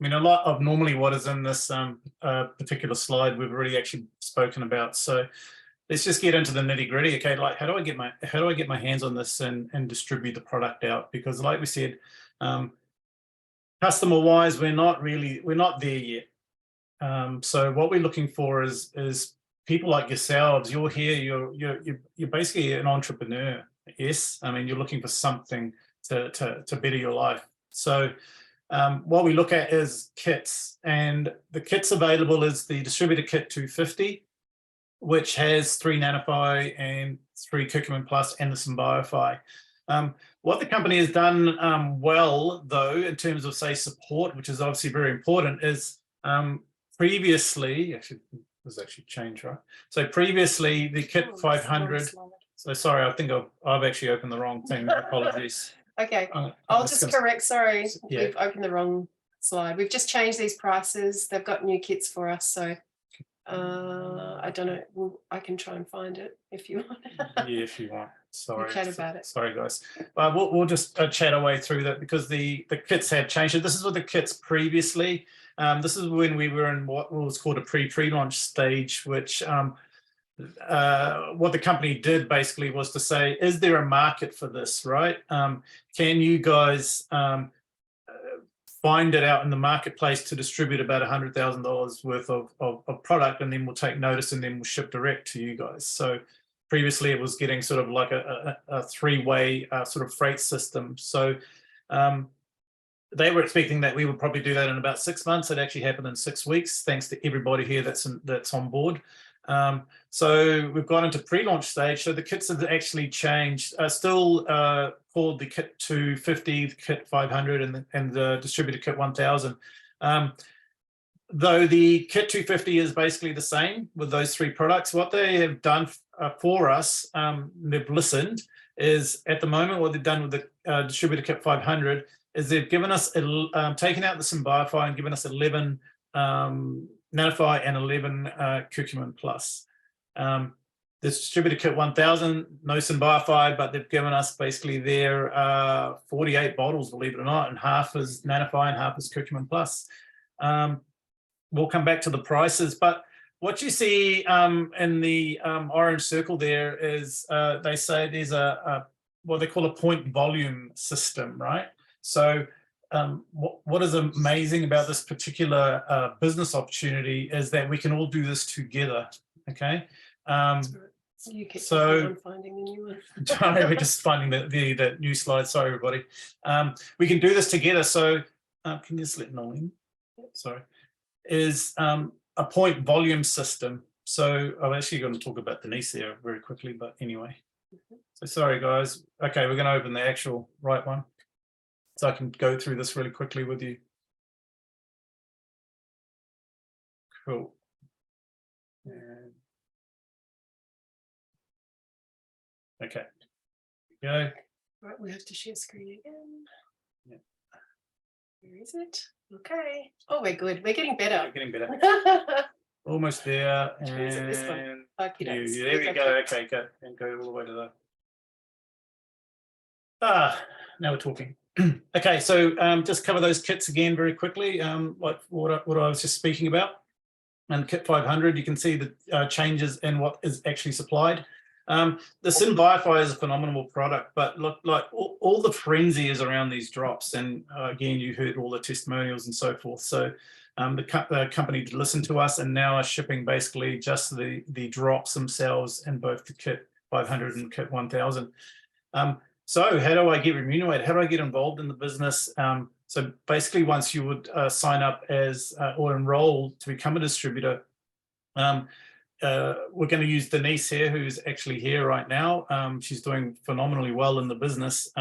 I mean, a lot of normally what is in this particular slide we've already actually spoken about. So let's just get into the nitty gritty. Okay, like how do I get my hands on this and distribute the product out? Because like we said, customer wise, we're not there yet. So what we're looking for is people like yourselves. You're here. You're basically an entrepreneur. Yes, I mean you're looking for something to better your life. So what we look at is kits, and the kits available is the distributor kit 250, which has 3 Nanofy and 3 Curcumin Plus and the Symbiofi. What the company has done well, though, in terms of, say, support, which is obviously very important, is previously, actually, this actually changed, right? So previously, the kit 500, so sorry, I think I've actually opened the wrong thing. Apologies. Okay, I'll just correct, sorry, we've opened the wrong slide. We've just changed these prices. They've got new kits for us, so I don't know. I can try and find it if you want. Yeah, if you want. Sorry. We'll chat about it. Sorry, guys. We'll just chat our way through that, because the kits have changed. This is what the kits previously. This is when we were in what was called a pre-launch stage, which what the company did basically was to say, is there a market for this, right? Can you guys find it out in the marketplace to distribute about $100,000 worth of product, and then we'll take notice and then we'll ship direct to you guys. So previously it was getting sort of like a three-way sort of freight system. So they were expecting that we would probably do that in about 6 months. It actually happened in 6 weeks, thanks to everybody here that's on board. So we've gone into pre-launch stage. So the kits have actually changed. Still called the kit 250, the kit 500, and the distributor kit 1000. Though the kit 250 is basically the same with those 3 products. What they have done for us, they've listened, is at the moment what they've done with the distributor kit 500 is they've given us, taken out the Symbiofi and given us 11 Nanofy and 11 Curcumin Plus. The distributor kit 1000, no Symbiofi, but they've given us basically their 48 bottles, believe it or not, and half is Nanofy and half is Curcumin Plus. We'll come back to the prices, but what you see in the orange circle there is they say there's what they call a point volume system, right? So what is amazing about this particular business opportunity is that we can all do this together, okay? So I'm finding the new one. sorry, we're just finding the new slide. Sorry, everybody. We can do this together. So can you just let Nolene? Sorry. Is a point volume system. So I'm actually going to talk about Denise there very quickly, but anyway. So sorry, guys. Okay, we're going to open the actual right one, so I can go through this really quickly with you. Cool. And okay. Go. Right, we have to share screen again. Yeah. Where is it? Okay. Oh, we're good. We're getting Yeah, better. getting better. Almost there. Which one is it? This one? And Okey there dokes. we Okay. go. Okay, go and go all the way to the. Now we're talking. Okay, so just cover those kits again very quickly, like what I was just speaking about. And kit 500, you can see the changes in what is actually supplied. The Sim Biofy is a phenomenal product, but look, like all the frenzy is around these drops. And again, you heard all the testimonials and so forth. So the company did listen to us and now are shipping basically just the drops themselves in both the kit 500 and kit 1000. So how do I get remunerated? How do I get involved in the business? So basically, once you would sign up as or enroll to become a distributor, we're going to use Denise here, who's actually here right now. She's doing phenomenally well in the business.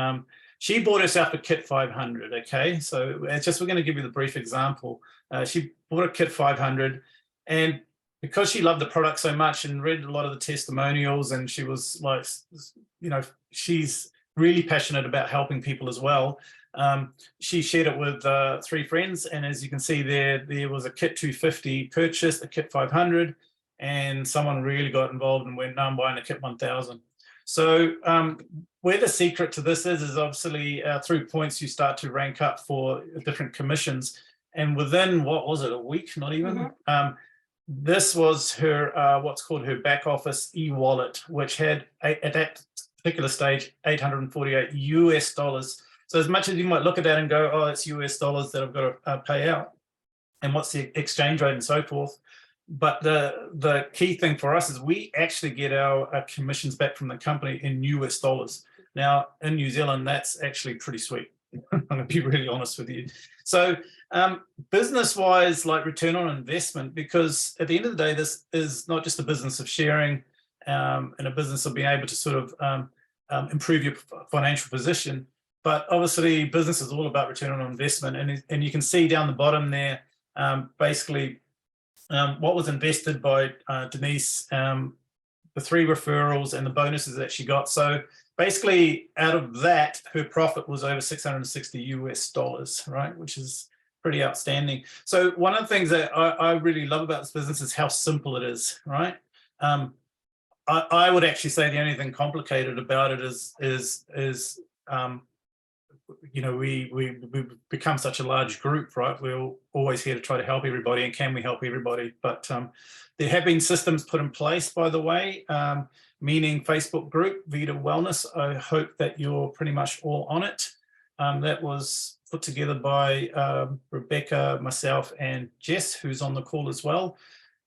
She bought herself a kit 500. Okay, so it's just we're going to give you the brief example. She bought a kit 500, and because she loved the product so much and read a lot of the testimonials, and she was like, you know, she's really passionate about helping people as well. She shared it with 3 friends, and as you can see there was a kit 250 purchased, a kit 500, and someone really got involved and went, no, I'm buying a kit 1000. So where the secret to this is obviously through points you start to rank up for different commissions, and within, what was it, a week, not even, this was her what's called her back office e-wallet, which had at that particular stage $848 US. So as much as you might look at that and go, oh, it's US dollars that I've got to pay out, and what's the exchange rate and so forth. But the key thing for us is we actually get our commissions back from the company in US dollars. Now in New Zealand, that's actually pretty sweet. I'm going to be really honest with you. So business-wise, like return on investment, because at the end of the day, this is not just a business of sharing and a business of being able to sort of improve your financial position, but obviously business is all about return on investment. And you can see down the bottom there, basically what was invested by Denise, the 3 referrals and the bonuses that she got. So basically out of that, her profit was over $660 US, right? Which is pretty outstanding. So one of the things that I really love about this business is how simple it is, right? I would actually say the only thing complicated about it is you know, we've become such a large group, right? We're always here to try to help everybody, and can we help everybody? But there have been systems put in place, by the way, meaning Facebook group, Vita Wellness. I hope that you're pretty much all on it. That was put together by Rebecca, myself, and Jess, who's on the call as well,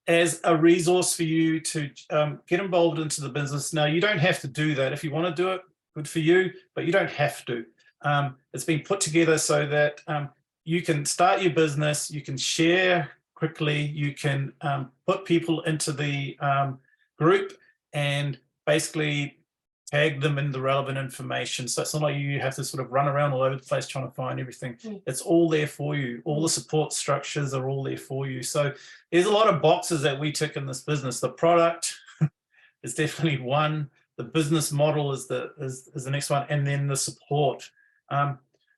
as a resource for you to get involved into the business. Now, you don't have to do that. If you want to do it, good for you, but you don't have to. It's been put together so that you can start your business, you can share quickly, you can put people into the group and basically tag them in the relevant information. So it's not like you have to sort of run around all over the place trying to find everything. It's all there for you. All the support structures are all there for you. So there's a lot of boxes that we tick in this business. The product is definitely one. The business model is the next one, and then the support.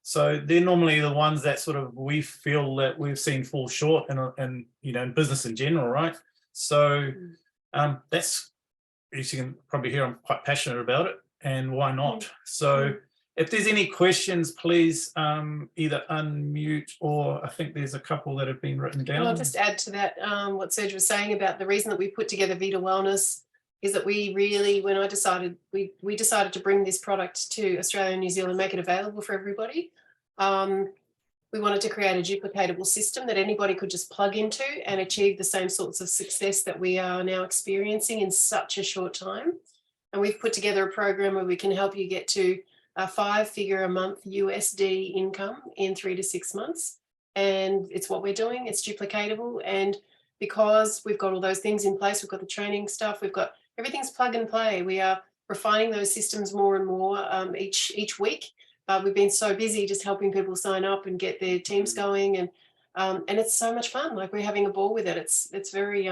So they're normally the ones that sort of we feel that we've seen fall short in you know, in business in general, right? So that's, as you can probably hear, I'm quite passionate about it, and why not? So if there's any questions, please either unmute, or I think there's a couple that have been written down. And I'll just add to that what Serge was saying about the reason that we put together Vita Wellness is that we really, when I decided, we decided to bring this product to Australia and New Zealand, make it available for everybody. We wanted to create a duplicatable system that anybody could just plug into and achieve the same sorts of success that we are now experiencing in such a short time. And we've put together a program where we can help you get to a 5-figure a month USD income in 3 to 6 months. And it's what we're doing. It's duplicatable. And because we've got all those things in place, we've got the training stuff, we've got everything's plug and play. We are refining those systems more and more each week. We've been so busy just helping people sign up and get their teams going, and it's so much fun. Like, we're having a ball with it. It's very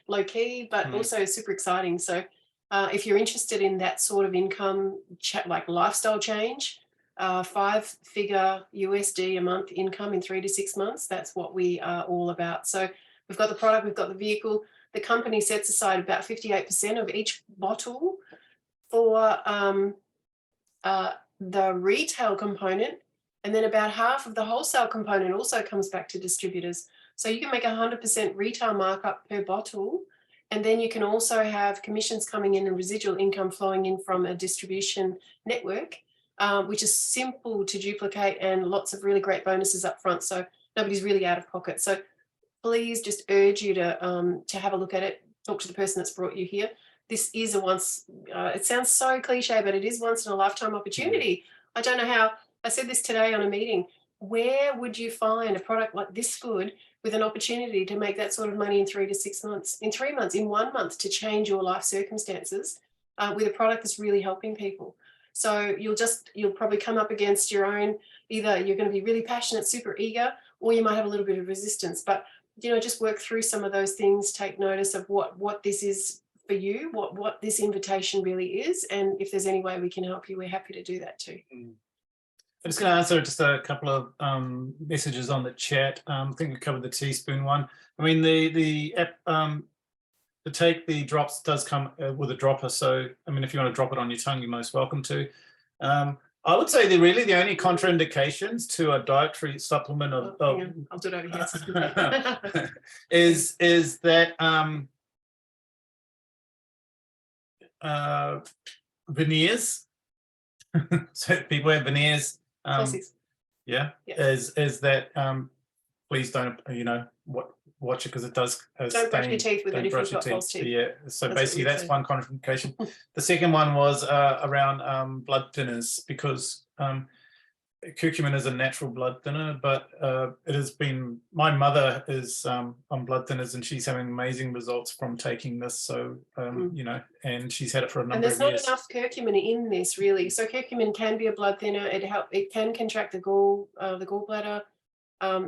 low key, but also super exciting. So if you're interested in that sort of income, like lifestyle change, 5-figure USD a month income in 3 to 6 months. That's what we are all about. So we've got the product, we've got the vehicle. The company sets aside about 58% of each bottle for the retail component, and then about half of the wholesale component also comes back to distributors. So you can make 100% retail markup per bottle, and then you can also have commissions coming in and residual income flowing in from a distribution network, which is simple to duplicate and lots of really great bonuses up front. So nobody's really out of pocket. So please just urge you to have a look at it. Talk to the person that's brought you here. This is a once, it sounds so cliche, but it is once in a lifetime opportunity. I don't know how, I said this today on a meeting, where would you find a product like this good with an opportunity to make that sort of money in 3 to 6 months, in 3 months, in 1 month, to change your life circumstances with a product that's really helping people. So you'll probably come up against your own, either you're going to be really passionate, super eager, or you might have a little bit of resistance, but just work through some of those things, take notice of what this is for you, what this invitation really is, and if there's any way we can help you, we're happy to do that too. I'm just going to answer just a couple of messages on the chat. I think we covered the teaspoon one. I mean, the app to take the drops does come with a dropper. So, I mean, if you want to drop it on your tongue, you're most welcome to. I would say the only contraindications to a dietary supplement of I'll do it over here. is that veneers. So people have veneers. Yeah, is that please don't watch it, because it does don't brush your teeth with it if you've got false teeth. Yeah, so basically that's one contraindication. The second one was around blood thinners, because curcumin is a natural blood thinner, but it has been, my mother is on blood thinners and she's having amazing results from taking this. So and she's had it for a number of years. And there's not enough curcumin in this, really. So curcumin can be a blood thinner. It can contract the gallbladder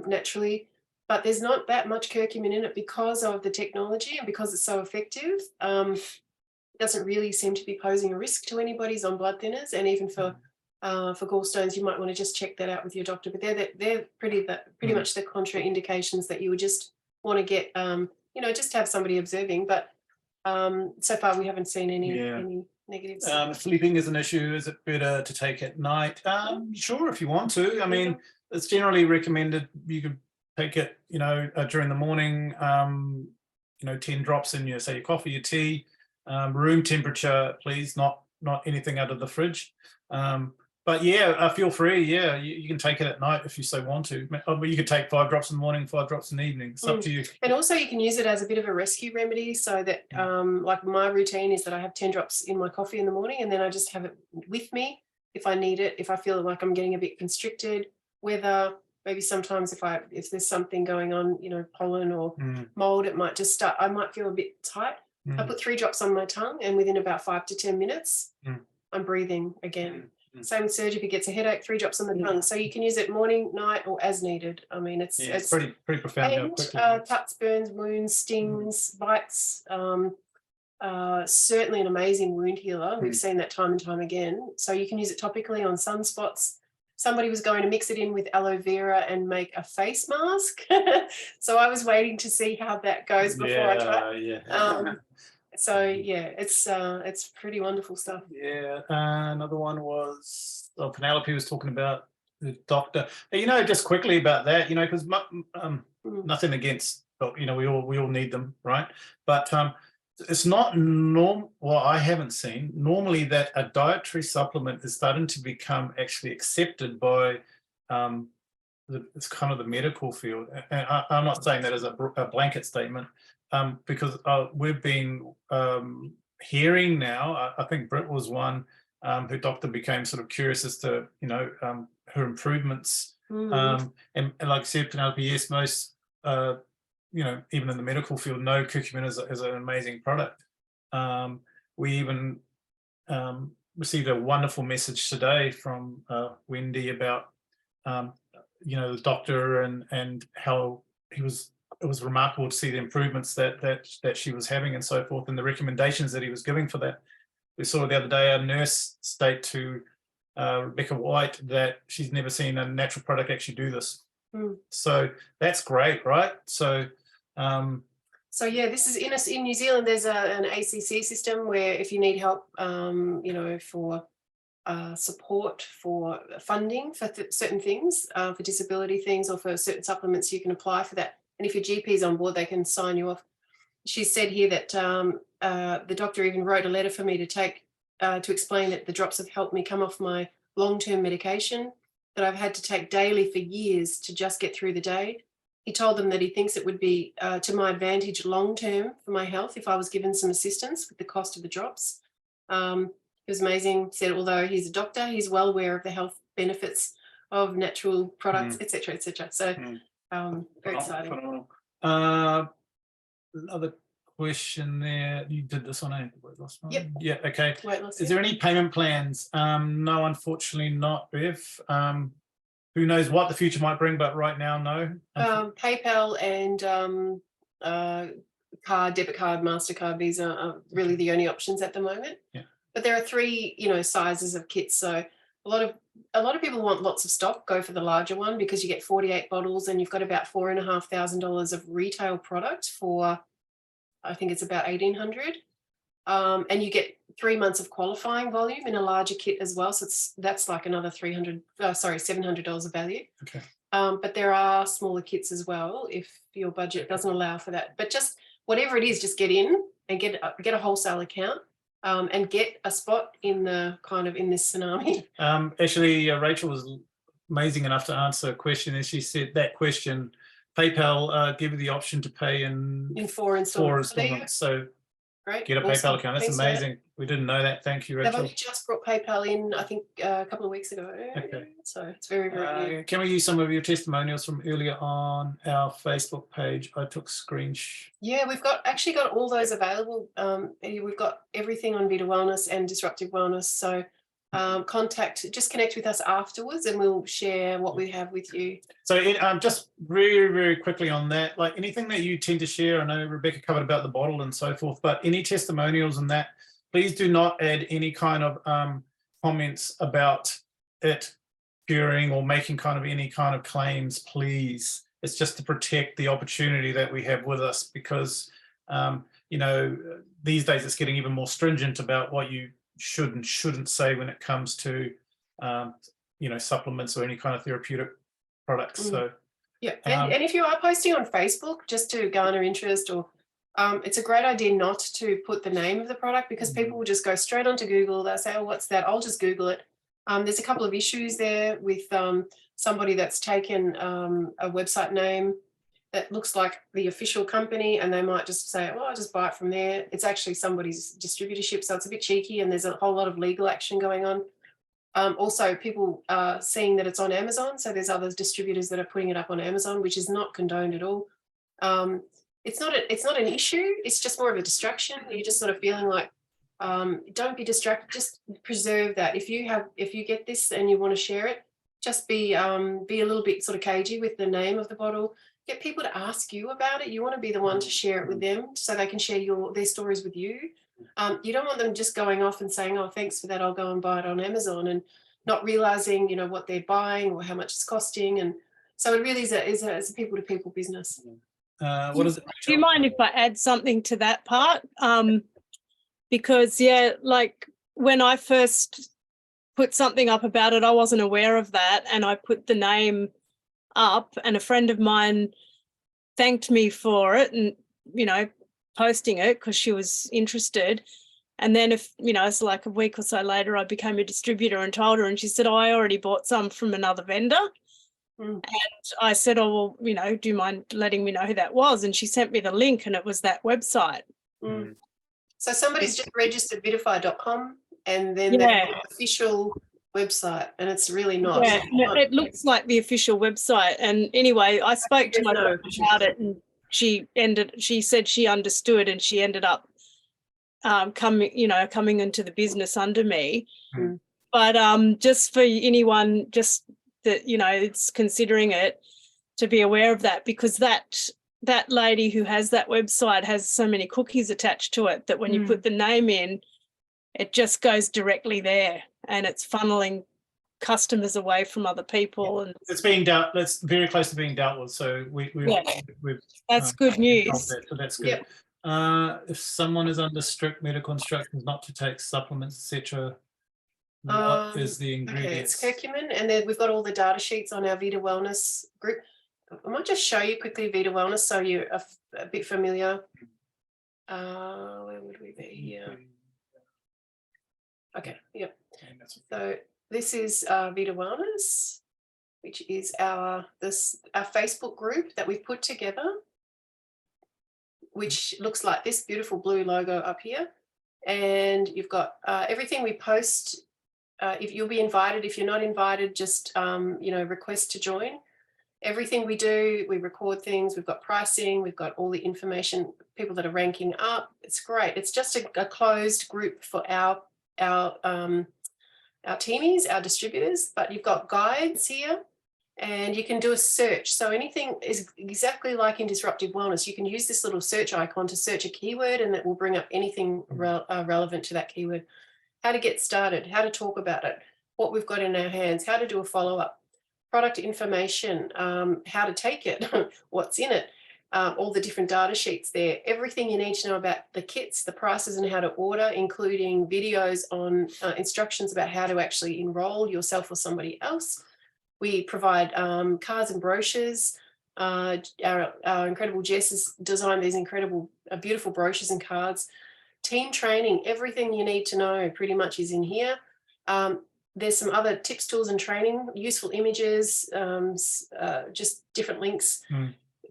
naturally, but there's not that much curcumin in it because of the technology and because it's so effective. It doesn't really seem to be posing a risk to anybody who's on blood thinners, and even for gallstones, you might want to just check that out with your doctor. But they're pretty much the contraindications that you would just want to get, just to have somebody observing. But so far we haven't seen any negatives. Sleeping is an issue. Is it better to take at night? Sure, if you want to. I mean, it's generally recommended you could take it, during the morning. 10 drops in your coffee, your tea, room temperature, please, not anything out of the fridge. But yeah, feel free. Yeah, you can take it at night if you so want to. But you could take 5 drops in the morning, 5 drops in the evening. It's up to you. And also you can use it as a bit of a rescue remedy, so that like my routine is that I have 10 drops in my coffee in the morning, and then I just have it with me if I need it, if I feel like I'm getting a bit constricted, whether maybe sometimes if there's something going on, pollen or mold, it might just start, I might feel a bit tight. I put 3 drops on my tongue, and within about 5 to 10 minutes, I'm breathing again. Same with Serge, if he gets a headache, 3 drops on the tongue. So you can use it morning, night, or as needed. I mean, it's pretty profound. And cuts, burns, wounds, stings, bites. Certainly an amazing wound healer. We've seen that time and time again. So you can use it topically on sunspots. Somebody was going to mix it in with aloe vera and make a face mask. So I was waiting to see how that goes before I tried. So yeah, it's pretty wonderful stuff. Yeah, another one was Penelope was talking about the doctor. Just quickly about that, because nothing against, we all need them, right? But it's not normal. Well, I haven't seen normally that a dietary supplement is starting to become actually accepted by it's kind of the medical field. And I'm not saying that as a blanket statement. Because we've been hearing now, I think Britt was one, her doctor became sort of curious as to, her improvements. And like I said, Penelope, yes, most, even in the medical field, know curcumin is an amazing product. We even received a wonderful message today from Wendy about, the doctor and how it was remarkable to see the improvements that she was having and so forth, and the recommendations that he was giving for that. We saw the other day a nurse state to Rebecca White, that she's never seen a natural product actually do this. Mm. So that's great, right? So So yeah, this is in New Zealand. There's an ACC system where if you need help, you know, for support for funding for certain things, for disability things or for certain supplements, you can apply for that. And if your GP is on board, they can sign you off. She said here that the doctor even wrote a letter for me to take to explain that the drops have helped me come off my long-term medication that I've had to take daily for years to just get through the day. He told them that he thinks it would be to my advantage long-term for my health if I was given some assistance with the cost of the drops. It was amazing. Said although he's a doctor, he's well aware of the health benefits of natural products, etc., etc. So very exciting. Phenomenal. Another question there. You did this one, eh? Yep. Yeah. Okay. Weight loss, Is there any payment plans? No, unfortunately not, Bev. Who knows what the future might bring, but right now, no. PayPal and debit card, MasterCard, Visa are really the only options at the moment. Yeah. But there are 3, you know, sizes of kits. So a lot of people want lots of stock. Go for the larger one because you get 48 bottles and you've got about $4,500 of retail product for, I think it's about $1,800. And you get 3 months of qualifying volume in a larger kit as well. So that's like another $700 of value. Okay. But there are smaller kits as well if your budget doesn't allow for that. But just whatever it is, just get in and get a wholesale account and get a spot in the in this tsunami. Actually, Rachel was amazing enough to answer a question, and she said that question, PayPal give you the option to pay in 4 installments. So Great. get a Awesome. PayPal account. That's Thanks for that. amazing. We didn't know that. Thank you, They've Rachel. only just brought PayPal in, I think, a couple of weeks ago. Okay. So it's very, very new. Can we use some of your testimonials from earlier on our Facebook page? I took screenshots. Yeah, we've actually got all those available. We've got everything on Vita Wellness and Disruptive Wellness. So just connect with us afterwards and we'll share what we have with you. So just very, very quickly on that, like anything that you tend to share, I know Rebecca covered about the bottle and so forth, but any testimonials and that, please do not add any kind of comments about it curing or making any kind of claims, please. It's just to protect the opportunity that we have with us because, you know, these days it's getting even more stringent about what you should and shouldn't say when it comes to, you know, supplements or any kind of therapeutic products. So yeah, and if you are posting on Facebook just to garner interest, or it's a great idea not to put the name of the product because people will just go straight onto Google. They'll say, oh, what's that? I'll just Google it. There's a couple of issues there with somebody that's taken a website name that looks like the official company and they might just say, oh, I'll just buy it from there. It's actually somebody's distributorship, so it's a bit cheeky and there's a whole lot of legal action going on. Also, people are seeing that it's on Amazon, so there's other distributors that are putting it up on Amazon, which is not condoned at all. It's not an issue, it's just more of a distraction. You're just sort of feeling like, don't be distracted, just preserve that. If you get this and you want to share it, just be a little bit sort of cagey with the name of the bottle. Get people to ask you about it. You want to be the one to share it with them so they can share their stories with you. You don't want them just going off and saying, oh, thanks for that, I'll go and buy it on Amazon, and not realizing, you know, what they're buying or how much it's costing. And so it really is a people-to-people business. What is it? Do you mind if I add something to that part? Because, yeah, like when I first put something up about it, I wasn't aware of that. And I put the name up and a friend of mine thanked me for it and, you know, posting it because she was interested. And then it's like a week or so later, I became a distributor and told her, and she said, oh, I already bought some from another vendor. And I said, oh, well, you know, do you mind letting me know who that was? And she sent me the link and it was that website. So somebody's just registered vitify.com and then they have an official website, and it's really not. Yeah, it looks like the official website. And anyway, I spoke to my friend about it and she said she understood and she ended up coming into the business under me. But just for anyone just that, you know, it's considering it, to be aware of that, because that lady who has that website has so many cookies attached to it that when you put the name in, it just goes directly there and it's funneling customers away from other people. And It's being dealt. That's very close to being dealt with. So we've that's good news. that, so that's good. Yep. If someone is under strict medical instructions not to take supplements, etc., what is the Okay, ingredients? it's curcumin, and then we've got all the data sheets on our Vita Wellness group. I might just show you quickly Vita Wellness so you're a bit familiar. Where would we be here? Okay, yep. So this is Vita Wellness, which is our Facebook group that we've put together, which looks like this beautiful blue logo up here. And you've got everything we post. If you'll be invited, if you're not invited, just request to join. Everything we do, we record things. We've got pricing. We've got all the information. People that are ranking up. It's great. It's just a closed group for our teamies, our distributors. But you've got guides here, and you can do a search. So anything is exactly like in Disruptive Wellness. You can use this little search icon to search a keyword, and that will bring up anything relevant to that keyword. How to get started, how to talk about it, what we've got in our hands, how to do a follow-up, product information, how to take it, what's in it, all the different data sheets there, everything you need to know about the kits, the prices and how to order, including videos on instructions about how to actually enroll yourself or somebody else. We provide cards and brochures. Our incredible Jess has designed these incredible, beautiful brochures and cards. Team training, everything you need to know pretty much is in here. There's some other tips, tools and training, useful images, just different links.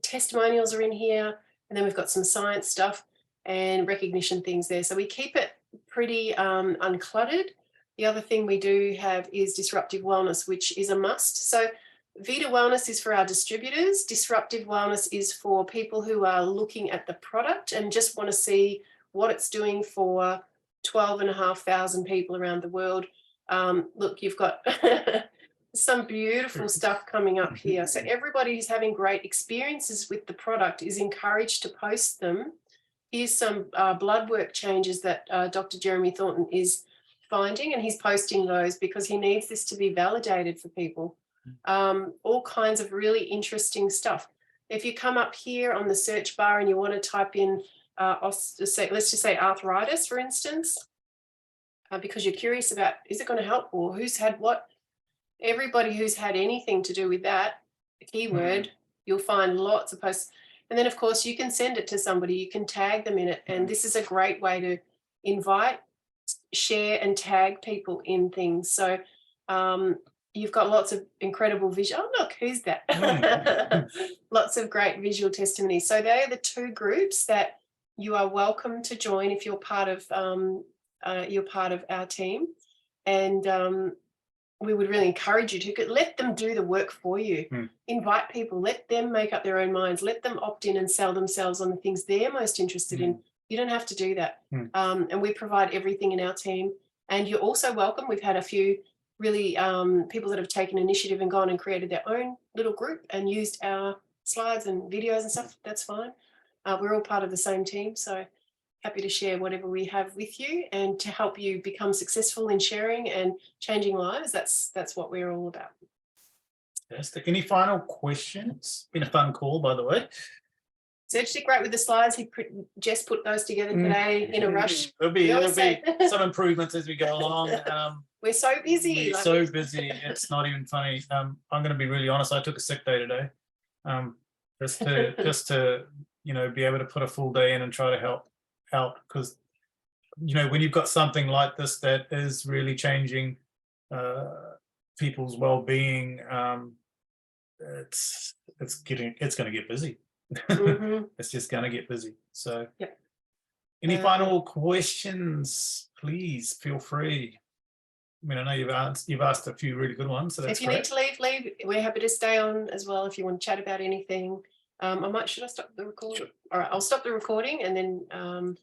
Testimonials are in here. And then we've got some science stuff and recognition things there. So we keep it pretty uncluttered. The other thing we do have is Disruptive Wellness, which is a must. So Vita Wellness is for our distributors. Disruptive Wellness is for people who are looking at the product and just want to see what it's doing for 12,500 people around the world. Look, you've got some beautiful stuff coming up here. So everybody who's having great experiences with the product is encouraged to post them. Here's some blood work changes that Dr. Jeremy Thornton is finding, and he's posting those because he needs this to be validated for people. All kinds of really interesting stuff. If you come up here on the search bar and you want to type in let's just say arthritis, for instance, because you're curious about, is it going to help, or who's had what? Everybody who's had anything to do with that keyword, you'll find lots of posts. And then, of course, you can send it to somebody. You can tag them in it. And this is a great way to invite, share, and tag people in things. So you've got lots of incredible visual. Oh, look, who's that? Lots of great visual testimonies. So they are the two groups that you are welcome to join if you're part of our team, and we would really encourage you to let them do the work for you. Invite people, let them make up their own minds, let them opt in and sell themselves on the things they're most interested in. You don't have to do that, and we provide everything in our team. And you're also welcome. We've had a few really people that have taken initiative and gone and created their own little group and used our slides and videos and stuff. That's fine. We're all part of the same team, so happy to share whatever we have with you and to help you become successful in sharing and changing lives. That's what we're all about. Fantastic. Any final questions? Been a fun call, by the way. Serge did great with the slides. Jess put those together today in a rush. There'll be some improvements as we go along. We're so busy. We're so busy. It's not even funny. I'm going to be really honest. I took a sick day today, just to be able to put a full day in and try to help out, because when you've got something like this that is really changing people's well-being, it's going to get busy. It's just going to get busy. So any final questions, please feel free. I mean, I know you've asked a few really good ones, so that's if you great. need to leave. We're happy to stay on as well if you want to chat about anything. Should I stop the recording? Sure. All right, I'll stop the recording, and then